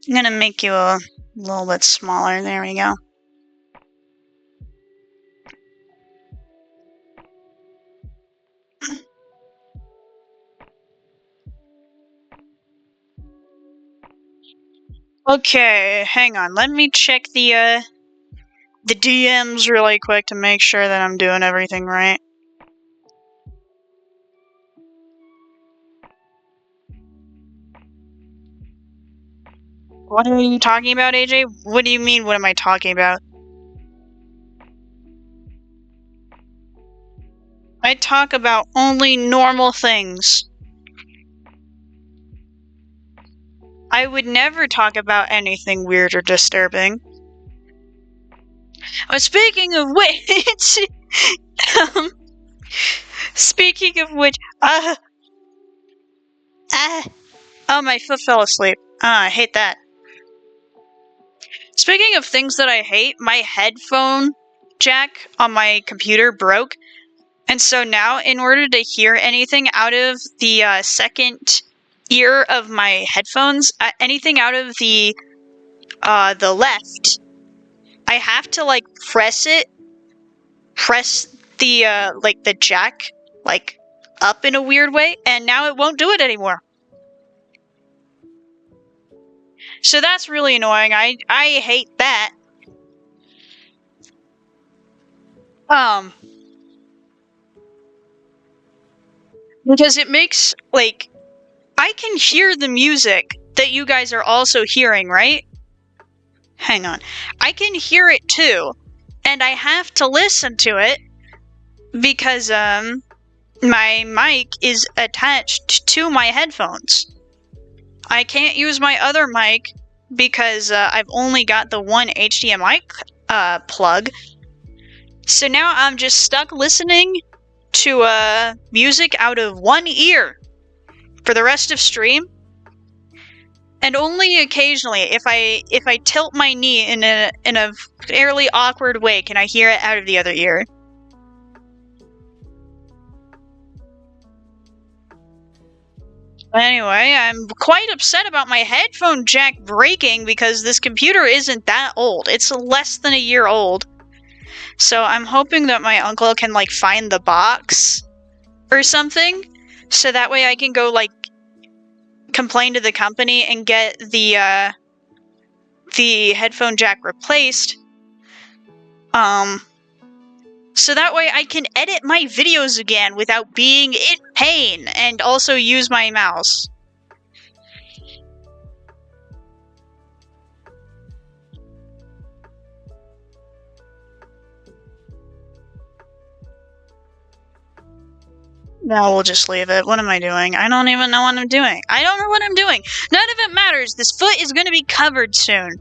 I'm gonna make you a little bit smaller. There we go. Okay, hang on. Let me check the DMs really quick to make sure that I'm doing everything right. What are you talking about, AJ? What do you mean, what am I talking about? I talk about only normal things. I would never talk about anything weird or disturbing. Speaking of which, oh, my foot fell asleep. I hate that. Speaking of things that I hate, my headphone jack on my computer broke. And so now, in order to hear anything out of the second ear of my headphones, anything out of the left, I have to like press the the jack like up in a weird way, and now it won't do it anymore. So that's really annoying. I hate that. Because it makes like I can hear the music that you guys are also hearing, right? Hang on. I can hear it too, and I have to listen to it because my mic is attached to my headphones. I can't use my other mic because I've only got the one HDMI plug. So now I'm just stuck listening to music out of one ear for the rest of stream. And only occasionally, if I tilt my knee in a fairly awkward way, can I hear it out of the other ear. Anyway, I'm quite upset about my headphone jack breaking because this computer isn't that old. It's less than a year old. So I'm hoping that my uncle can like find the box or something, so that way I can go like complain to the company and get the headphone jack replaced. So that way I can edit my videos again without being in pain and also use my mouse. No, we'll just leave it. What am I doing? I don't even know what I'm doing. I don't know what I'm doing. None of it matters. This foot is going to be covered soon.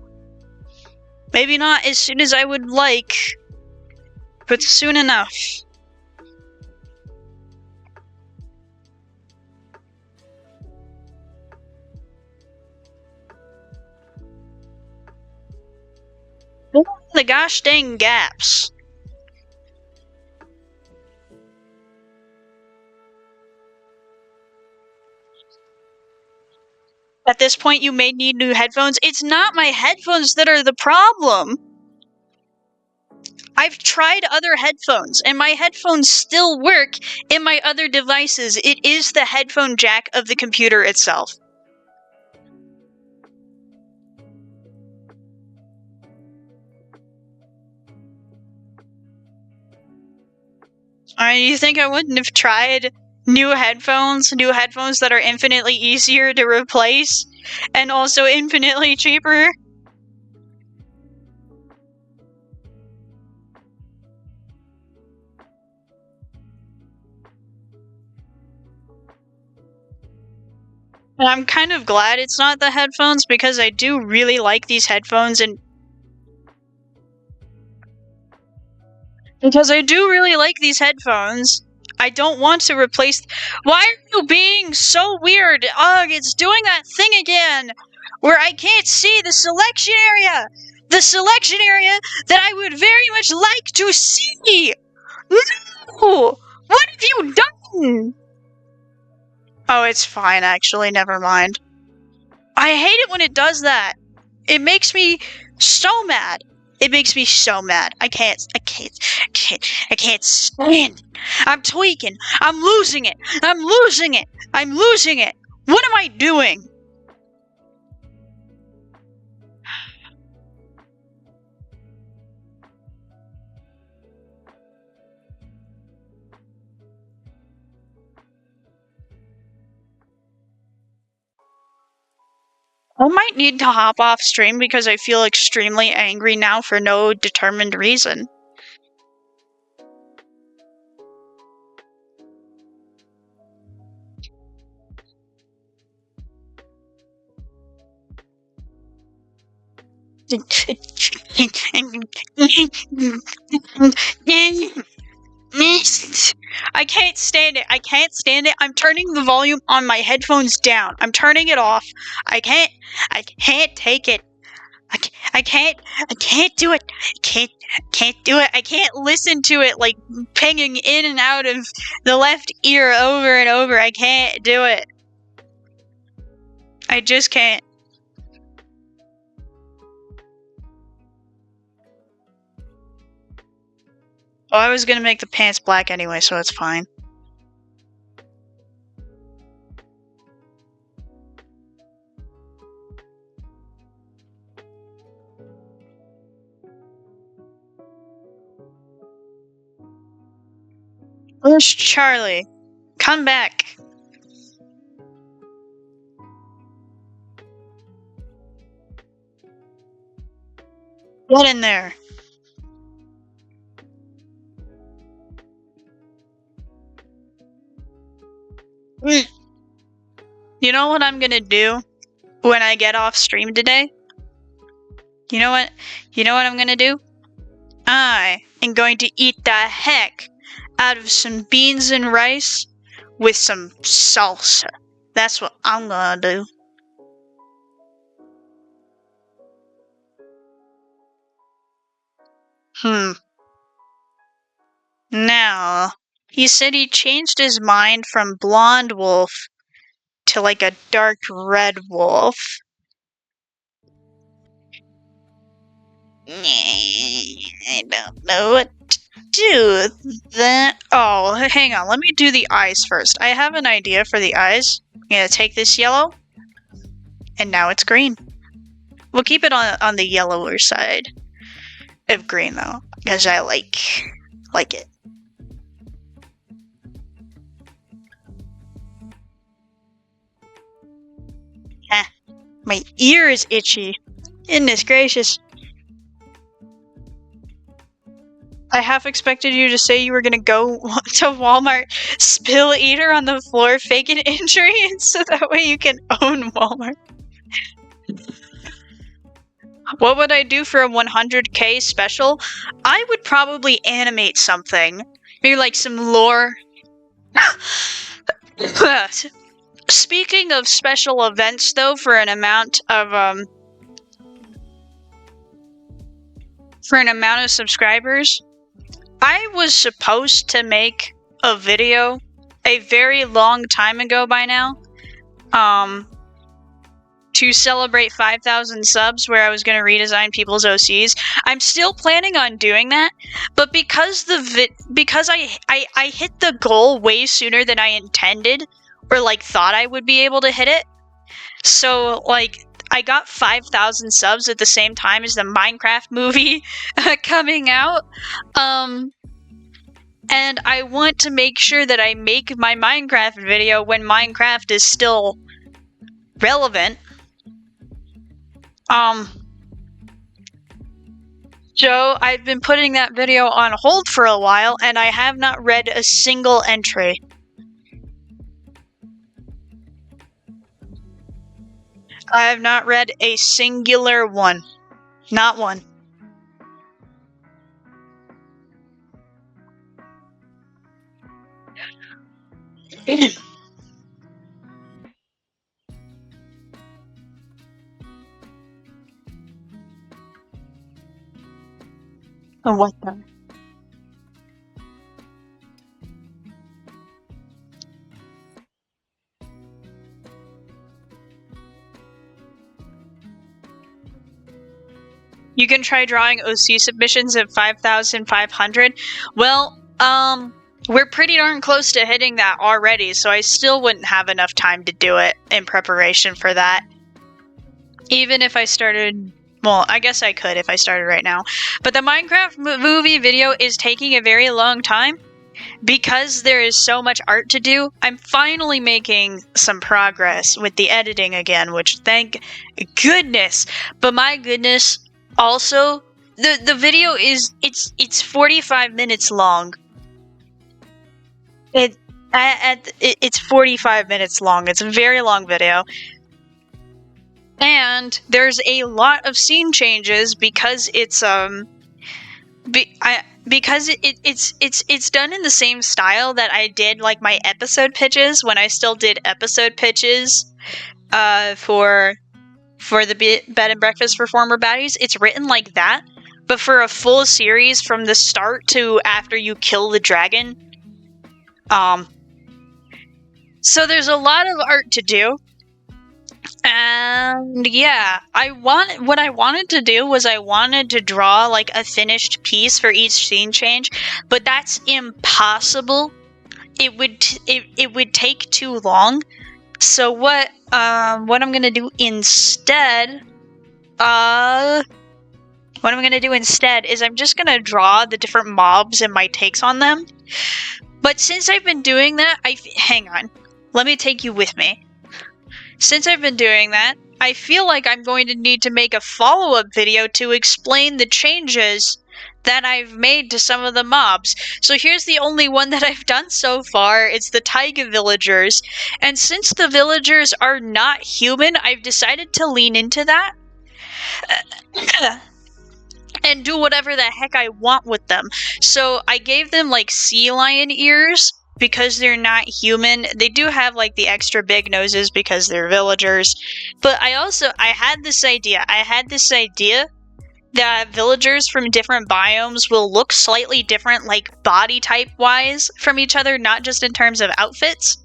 Maybe not as soon as I would like, but soon enough. The gosh dang gaps. At this point, you may need new headphones. It's not my headphones that are the problem. I've tried other headphones, and my headphones still work in my other devices. It is the headphone jack of the computer itself. You think I wouldn't have tried new headphones that are infinitely easier to replace, and also infinitely cheaper? And I'm kind of glad it's not the headphones, because I do really like these headphones, and because I do really like these headphones. I don't want to replace. Why are you being so weird? Ugh, it's doing that thing again, where I can't see the selection area! The selection area that I would very much like to see! No! What have you done? Oh, it's fine, actually, never mind. I hate it when it does that. It makes me so mad. It makes me so mad. I can't stand it. I'm tweaking. I'm losing it. I'm losing it. I'm losing it. What am I doing? I might need to hop off stream because I feel extremely angry now for no determined reason. I can't stand it. I can't stand it. I'm turning the volume on my headphones down. I'm turning it off. I can't take it. I can't do it. Can't do it. I can't listen to it like pinging in and out of the left ear over and over. I can't do it. I just can't. Oh, I was gonna make the pants black anyway, so it's fine. Where's Charlie? Come back. Get in there. You know what I'm gonna do when I get off stream today? You know what? You know what I'm gonna do? I am going to eat the heck out of some beans and rice with some salsa. That's what I'm gonna do. Now, he said he changed his mind from blonde wolf to like a dark red wolf. I don't know what to do with that. Oh, hang on. Let me do the eyes first. I have an idea for the eyes. I'm gonna take this yellow, and now it's green. We'll keep it on the yellower side of green, though, because I like it. My ear is itchy. Goodness gracious. I half expected you to say you were gonna go to Walmart, spill eater on the floor, fake an injury, and so that way you can own Walmart. What would I do for a 100k special? I would probably animate something. Maybe like some lore. Speaking of special events, though, for an amount of subscribers, I was supposed to make a video a very long time ago by now, to celebrate 5,000 subs, where I was going to redesign people's OCs. I'm still planning on doing that, but because I hit the goal way sooner than I intended, or like thought I would be able to hit it. So like I got 5,000 subs at the same time as the Minecraft movie coming out. And I want to make sure that I make my Minecraft video when Minecraft is still relevant. Joe, I've been putting that video on hold for a while, and I have not read a single entry. I have not read a singular one. Not one. Oh, what the? You can try drawing OC submissions at 5,500. Well, we're pretty darn close to hitting that already, so I still wouldn't have enough time to do it in preparation for that. Even if I started... Well, I guess I could if I started right now. But the Minecraft movie video is taking a very long time because there is so much art to do. I'm finally making some progress with the editing again, which thank goodness. But my goodness, also, the video is it's 45 minutes long. It's 45 minutes long. It's a very long video. And there's a lot of scene changes because it's because it's done in the same style that I did like my episode pitches when I still did episode pitches for the bed and breakfast for former baddies. It's written like that, but for a full series from the start to after you kill the dragon. So there's a lot of art to do. And yeah, what I wanted to do was I wanted to draw like a finished piece for each scene change, but that's impossible. It would take too long. So what I'm gonna do instead, is I'm just gonna draw the different mobs and my takes on them. But since I've been doing that, hang on, let me take you with me. Since I've been doing that, I feel like I'm going to need to make a follow-up video to explain the changes that I've made to some of the mobs. So here's the only one that I've done so far. It's the taiga villagers. And since the villagers are not human, I've decided to lean into that and do whatever the heck I want with them. So I gave them like sea lion ears, because they're not human. They do have like the extra big noses because they're villagers. But I had this idea. That villagers from different biomes will look slightly different, like body type wise, from each other, not just in terms of outfits.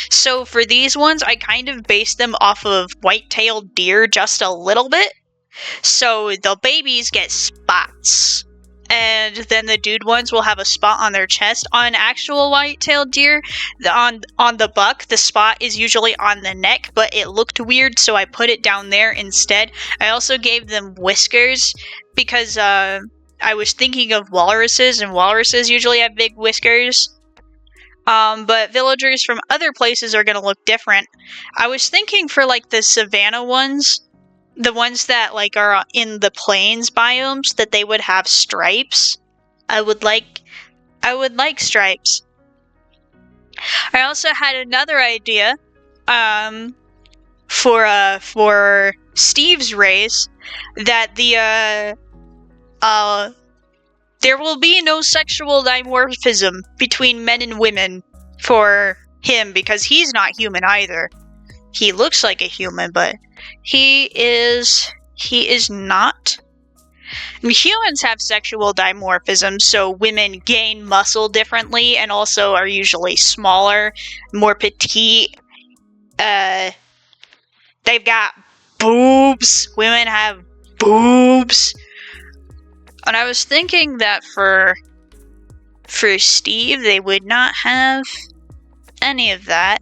So for these ones, I kind of based them off of white-tailed deer just a little bit. So the babies get spots. And then the dude ones will have a spot on their chest. On actual white-tailed deer, on the buck, the spot is usually on the neck, but it looked weird, so I put it down there instead. I also gave them whiskers because I was thinking of walruses, and walruses usually have big whiskers. But villagers from other places are going to look different. I was thinking for like the savanna ones, the ones that like are in the plains biomes, that they would have stripes. I would like stripes. I also had another idea for Steve's race, that there will be no sexual dimorphism between men and women for him, because he's not human either. He looks like a human, but he is not. I mean, humans have sexual dimorphism, so women gain muscle differently and also are usually smaller, more petite. They've got boobs. Women have boobs. And I was thinking that for Steve, they would not have any of that.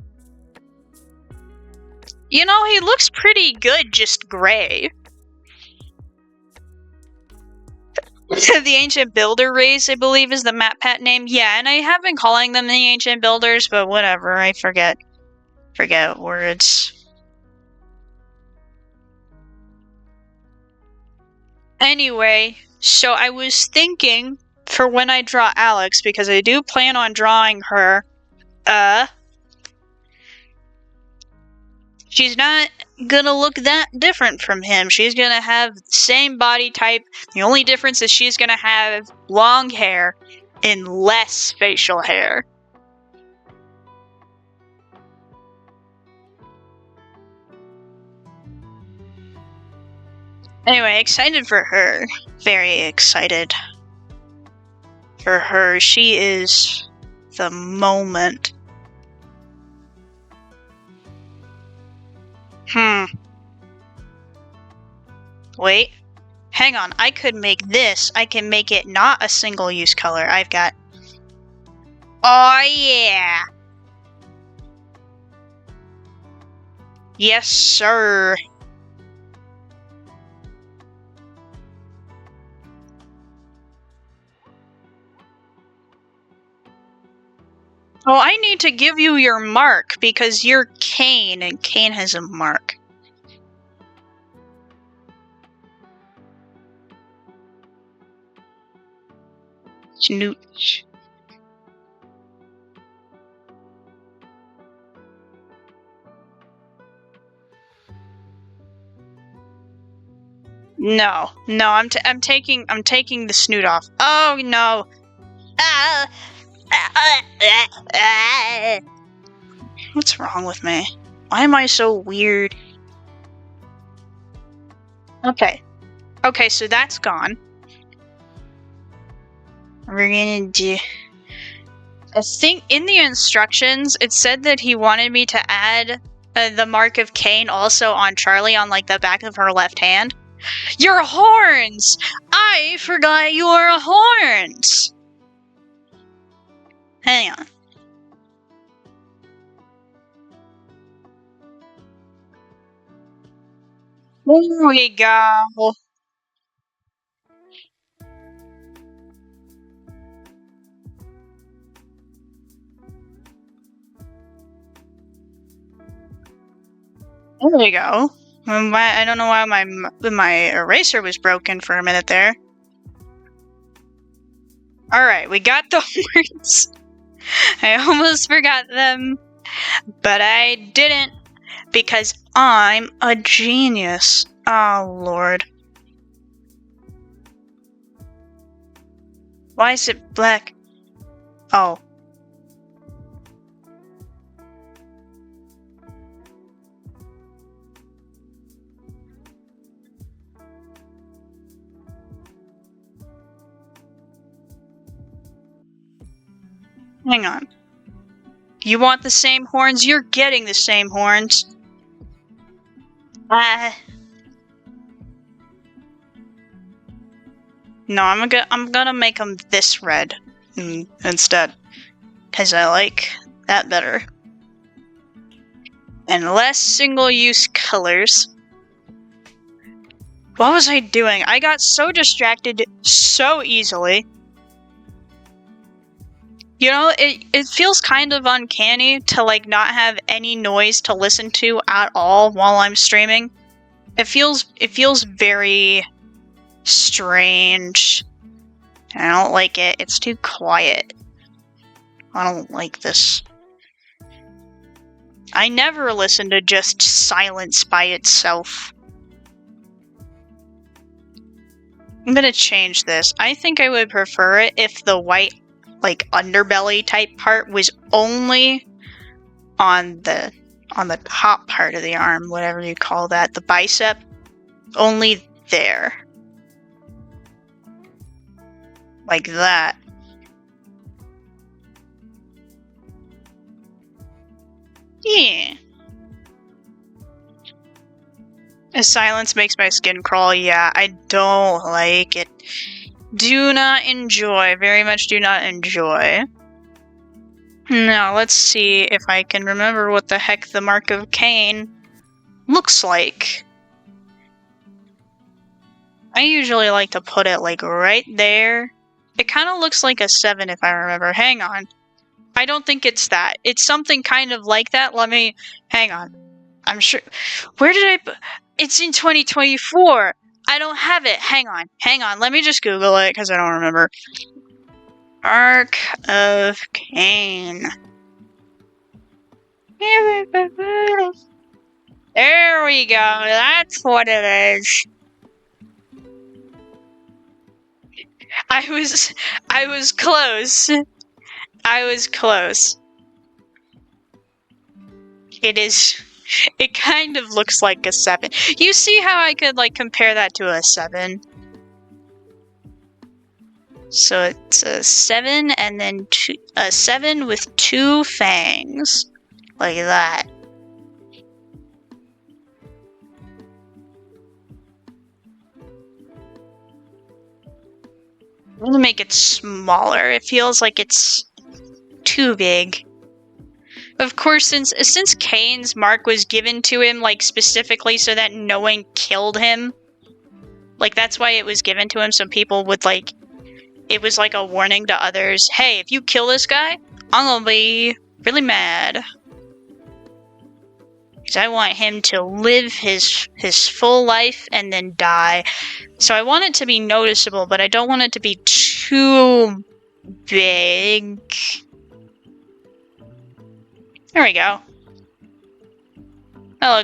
You know, he looks pretty good, just gray. The Ancient Builder race, I believe, is the MatPat name. Yeah, and I have been calling them the Ancient Builders, but whatever, I forget words. Anyway, so I was thinking for when I draw Alex, because I do plan on drawing her, she's not gonna look that different from him. She's gonna have the same body type. The only difference is she's gonna have long hair and less facial hair. Anyway, excited for her. Very excited for her. She is the moment. Wait. Hang on. I could make this. I can make it not a single-use color. I've got... Oh, yeah! Yes, sir. Oh, I need to give you your mark, because you're Kane, and Kane has a mark. Snooch. No, I'm taking the snoot off. Oh no. What's wrong with me? Why am I so weird? Okay, so that's gone. We're gonna do... I think in the instructions it said that he wanted me to add the mark of Cain also on Charlie, on like the back of her left hand. Your horns! I forgot your horns! Hang on. There we go. There we go. I don't know why my eraser was broken for a minute there. Alright, we got the horns. I almost forgot them, but I didn't, because I'm a genius. Oh, Lord. Why is it black? Oh. Hang on. You want the same horns? You're getting the same horns. No, I'm gonna make them this red instead, because I like that better. And less single-use colors. What was I doing? I got so distracted so easily. You know, it feels kind of uncanny to like not have any noise to listen to at all while I'm streaming. It feels very strange I don't like it. It's too quiet. I don't like this. I never listen to just silence by itself. I'm gonna change this. I think I would prefer it if the white, like, underbelly type part was only on the top part of the arm, whatever you call that, the bicep, only there. Like that. Yeah. Silence makes my skin crawl. Yeah, I don't like it. Do not enjoy. Very much do not enjoy. Now, let's see if I can remember what the heck the mark of Cain looks like. I usually like to put it, like, right there. It kind of looks like a 7 if I remember. Hang on. I don't think it's that. It's something kind of like that. Let me... Hang on. I'm sure... Where did I... It's in 2024! I don't have it. Hang on. Hang on. Let me just Google it, because I don't remember. Mark of Cain. There we go. That's what it is. I was close. I was close. It kind of looks like a 7. You see how I could, like, compare that to a 7? So it's a 7 and then a 7 with 2 fangs. Like that. I'm gonna make it smaller. It feels like it's too big. Of course, since Cain's mark was given to him, like, specifically so that no one killed him, like, that's why it was given to him, so people would, like, it was like a warning to others, hey, if you kill this guy, I'm gonna be really mad. Because I want him to live his full life and then die. So I want it to be noticeable, but I don't want it to be too big. There we go. Oh,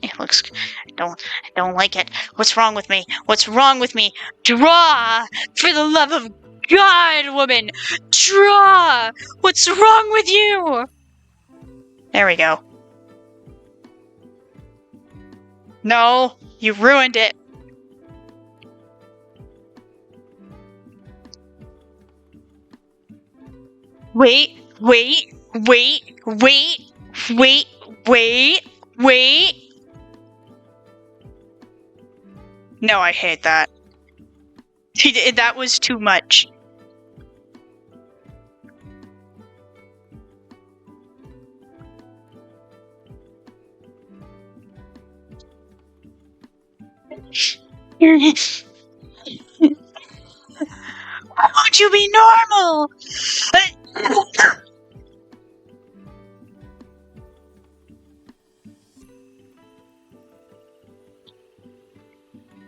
it looks... I don't like it. What's wrong with me? What's wrong with me? Draw! For the love of God, woman! Draw! What's wrong with you? There we go. No, you ruined it. Wait. No, I hate that. That was too much. Why won't you be normal?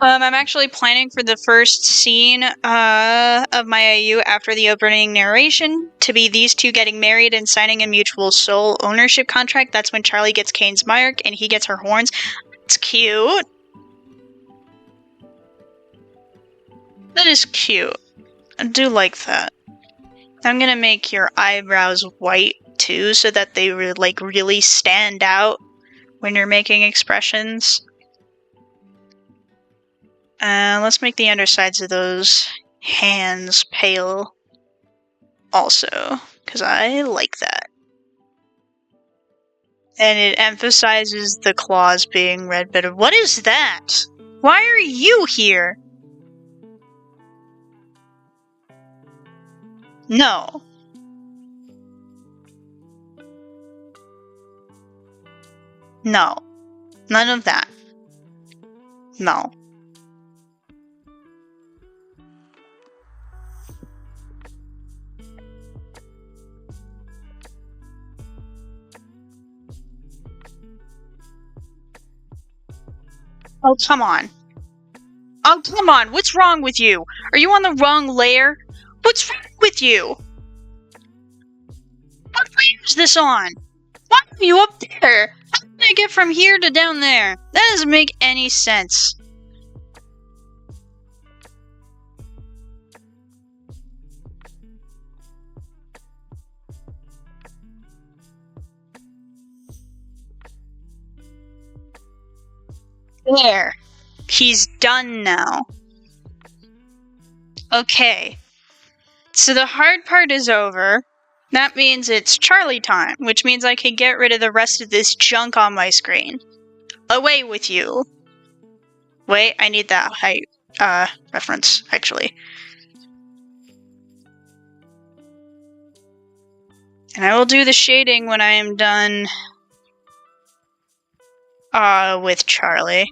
I'm actually planning for the first scene of my AU after the opening narration to be these two getting married and signing a mutual soul ownership contract. That's when Charlie gets Cain's mark and he gets her horns. It's cute. That is cute. I do like that. I'm gonna make your eyebrows white too, so that they like really stand out when you're making expressions. Let's make the undersides of those hands pale also, because I like that. And it emphasizes the claws being red, but what is that? Why are you here? No. No. None of that. No. Oh, come on. Oh, come on. What's wrong with you? Are you on the wrong layer? What's wrong with you? What plane is this on? Why are you up there? How can I get from here to down there? That doesn't make any sense. There. He's done now. Okay. So the hard part is over. That means it's Charlie time, which means I can get rid of the rest of this junk on my screen. Away with you. Wait, I need that height reference, actually. And I will do the shading when I am done with Charlie.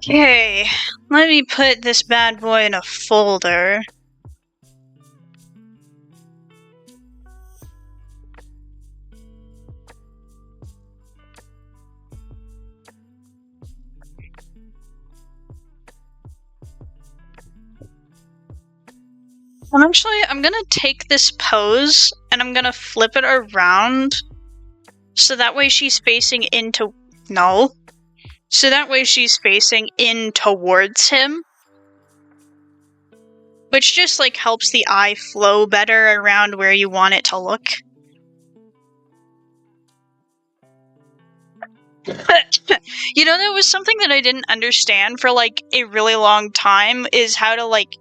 Okay, let me put this bad boy in a folder. I'm gonna take this pose and I'm gonna flip it around so that way she's facing into. No. So that way she's facing in towards him. Which just like helps the eye flow better around where you want it to look. You know, that was something that I didn't understand for like a really long time, is how to like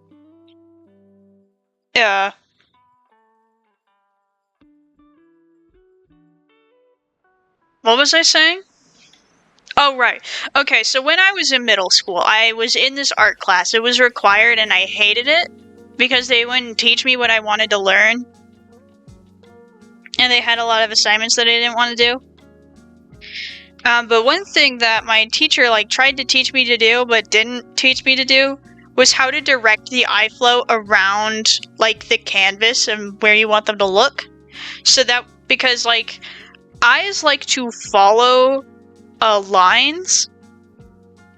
what was I saying? Oh, right. Okay, so when I was in middle school, I was in this art class. It was required and I hated it because they wouldn't teach me what I wanted to learn. And they had a lot of assignments that I didn't want to do. But one thing that my teacher like tried to teach me to do but didn't teach me to do was how to direct the eye flow around like the canvas and where you want them to look. So that, because like eyes like to follow lines,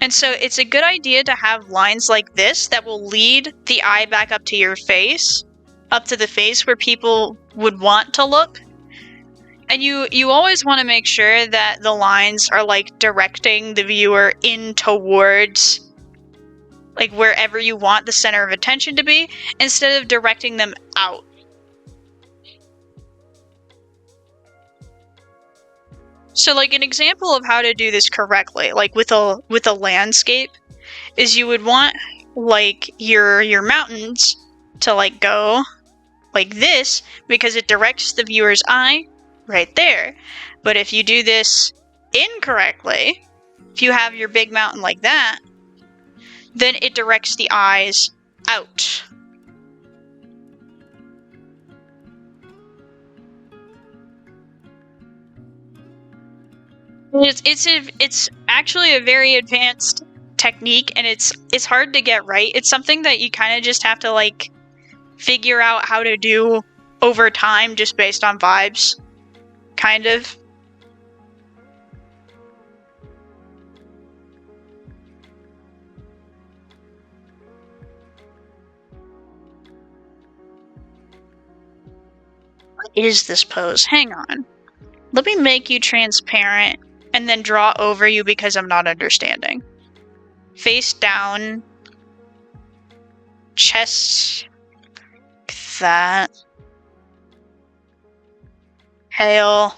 and so it's a good idea to have lines like this that will lead the eye back up to your face, up to the face where people would want to look. And you always want to make sure that the lines are like directing the viewer in towards like wherever you want the center of attention to be, instead of directing them out. So like an example of how to do this correctly, like with a landscape, is you would want like your mountains to like go like this because it directs the viewer's eye right there. But if you do this incorrectly, if you have your big mountain like that, then it directs the eyes out. It's actually a very advanced technique, and it's hard to get right. It's something that you kind of just have to like figure out how to do over time, just based on vibes, kind of. What is this pose? Hang on. Let me make you transparent and then draw over you because I'm not understanding. Face down. Chest. Like that. Hail.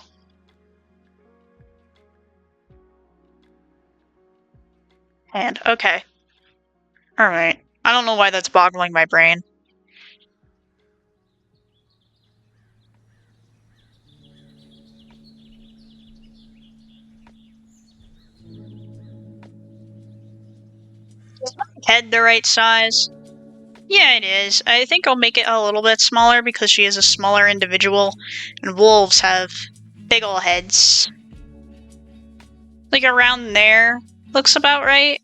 Hand. Okay. Alright. I don't know why that's boggling my brain. Is my head the right size? Yeah, it is. I think I'll make it a little bit smaller because she is a smaller individual, and wolves have big ol' heads. Like around there looks about right.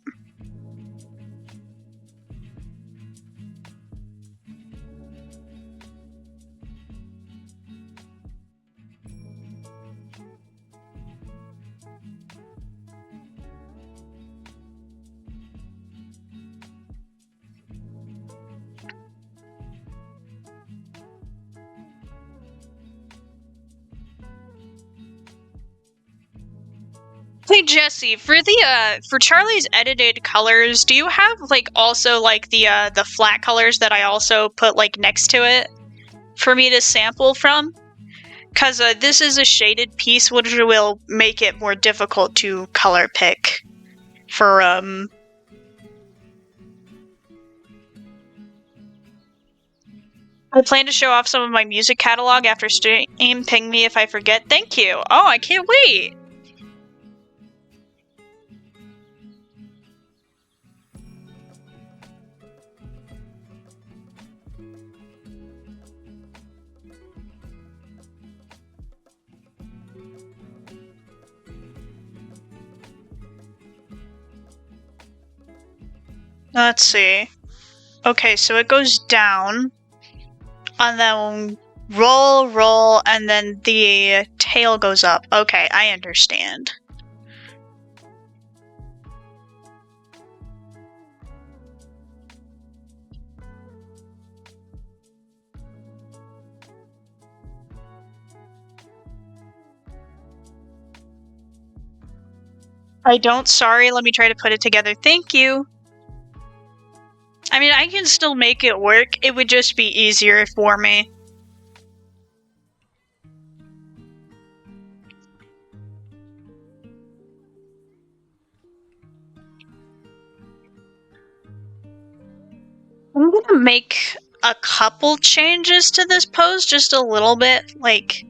Hey Jesse, for Charlie's edited colors, do you have like also like the flat colors that I also put like next to it for me to sample from? Cause this is a shaded piece, which will make it more difficult to color pick for I plan to show off some of my music catalog after stream. Ping me if I forget. Thank you. Oh, I can't wait. Let's see. Okay, so it goes down, and then roll, and then the tail goes up. Okay, I understand. I don't, sorry, let me try to put it together. Thank you. I mean, I can still make it work. It would just be easier for me. I'm gonna make a couple changes to this pose, just a little bit, like,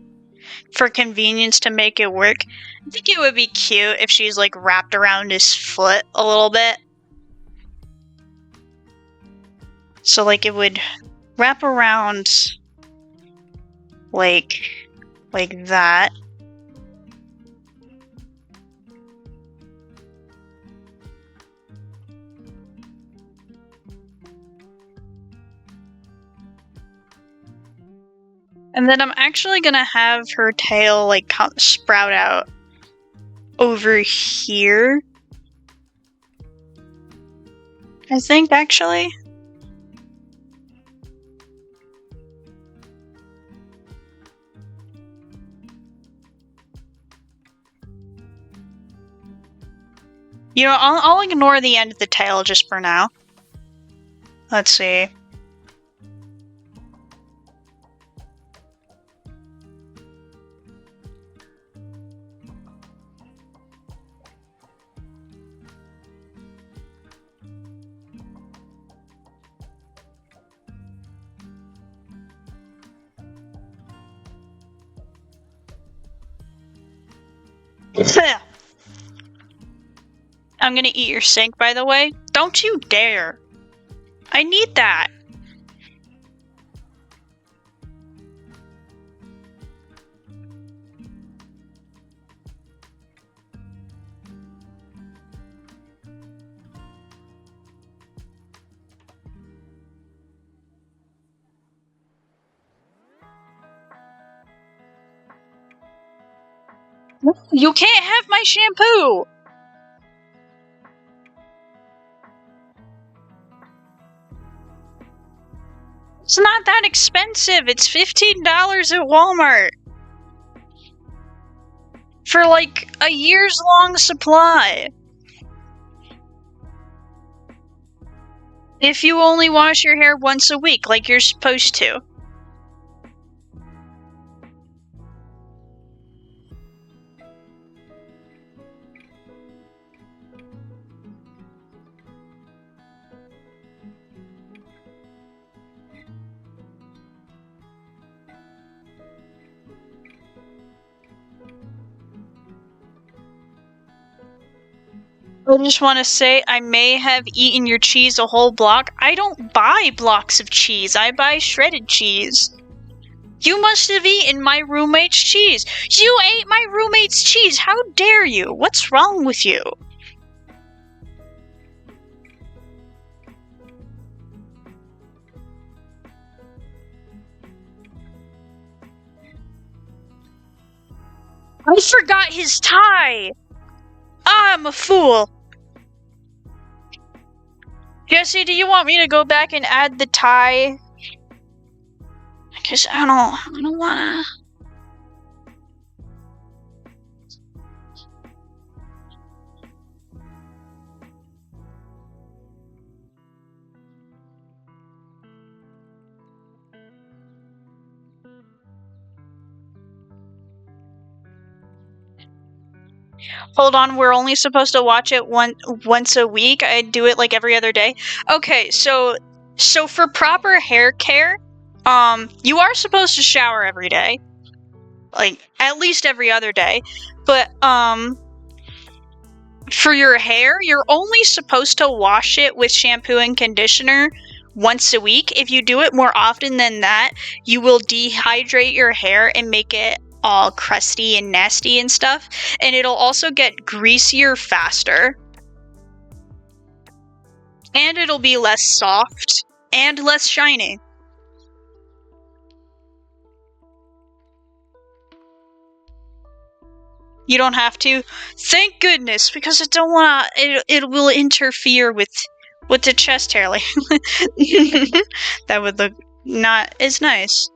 for convenience to make it work. I think it would be cute if she's, like, wrapped around his foot a little bit. So, like, it would wrap around, like that. And then I'm actually gonna have her tail, like, sprout out over here. I think, actually. You know, I'll ignore the end of the tail just for now. Let's see. I'm gonna eat your sink, by the way. Don't you dare. I need that. You can't have my shampoo! It's not that expensive. It's $15 at Walmart. For like a year's long supply. If you only wash your hair once a week, like you're supposed to. I just want to say I may have eaten your cheese a whole block. I don't buy blocks of cheese. I buy shredded cheese. You must have eaten my roommate's cheese. You ate my roommate's cheese. How dare you? What's wrong with you? I forgot his tie. I'm a fool. Jesse, do you want me to go back and add the tie? Because I don't wanna. Hold on, we're only supposed to watch it once a week. I do it like every other day. Okay, so for proper hair care, you are supposed to shower every day. Like at least every other day. But for your hair, you're only supposed to wash it with shampoo and conditioner once a week. If you do it more often than that, you will dehydrate your hair and make it all crusty and nasty and stuff. And it'll also get greasier faster. And it'll be less soft and less shiny. You don't have to. Thank goodness, because I don't want to. It will interfere with the chest hair. Like that would look not as nice.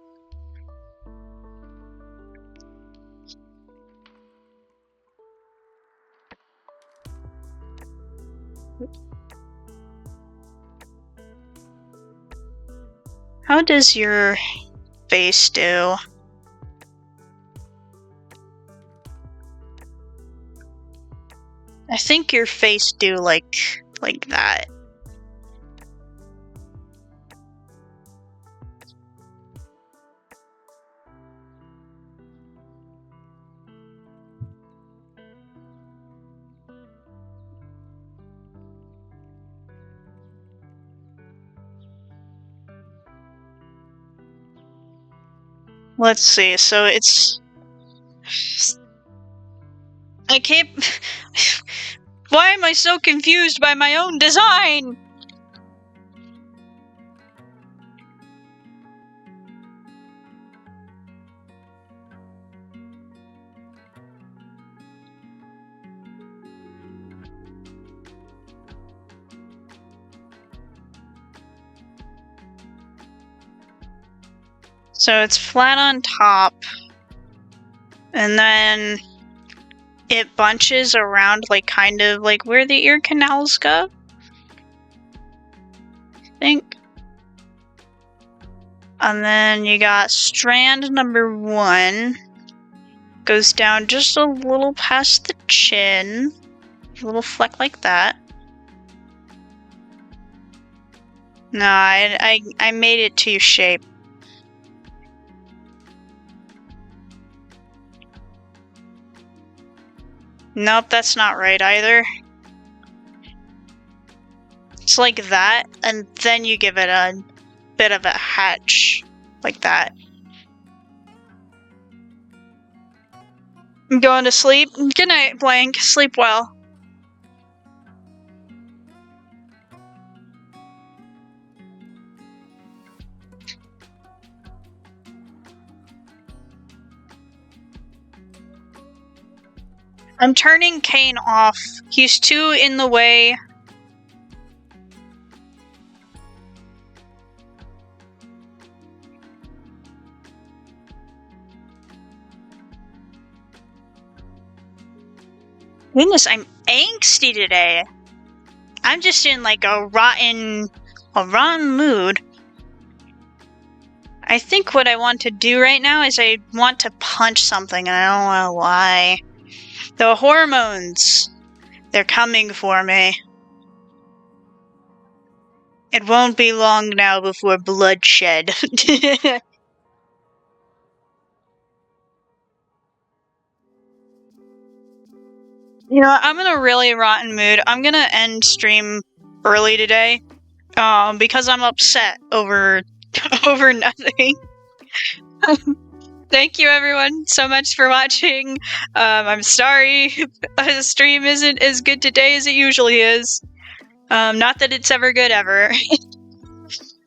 How does your face do? I think your face do like that. Let's see. So it's I can't. Why am I so confused by my own design? So it's flat on top, and then it bunches around, like kind of like where the ear canals go, I think. And then you got strand number 1. Goes down just a little past the chin. A little fleck like that. No, I made it to shape. Nope, that's not right either. It's like that, and then you give it a bit of a hatch, like that. I'm going to sleep. Good night, Blank. Sleep well. I'm turning Kane off. He's too in the way. Goodness, I'm angsty today. I'm just in like a rotten mood. I think what I want to do right now is I want to punch something, and I don't know why. The hormones, they're coming for me. It won't be long now before bloodshed. You know, I'm in a really rotten mood. I'm gonna end stream early today, because I'm upset over nothing. Thank you everyone so much for watching. I'm sorry the stream isn't as good today as it usually is. Not that it's ever good ever.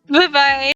Bye-bye.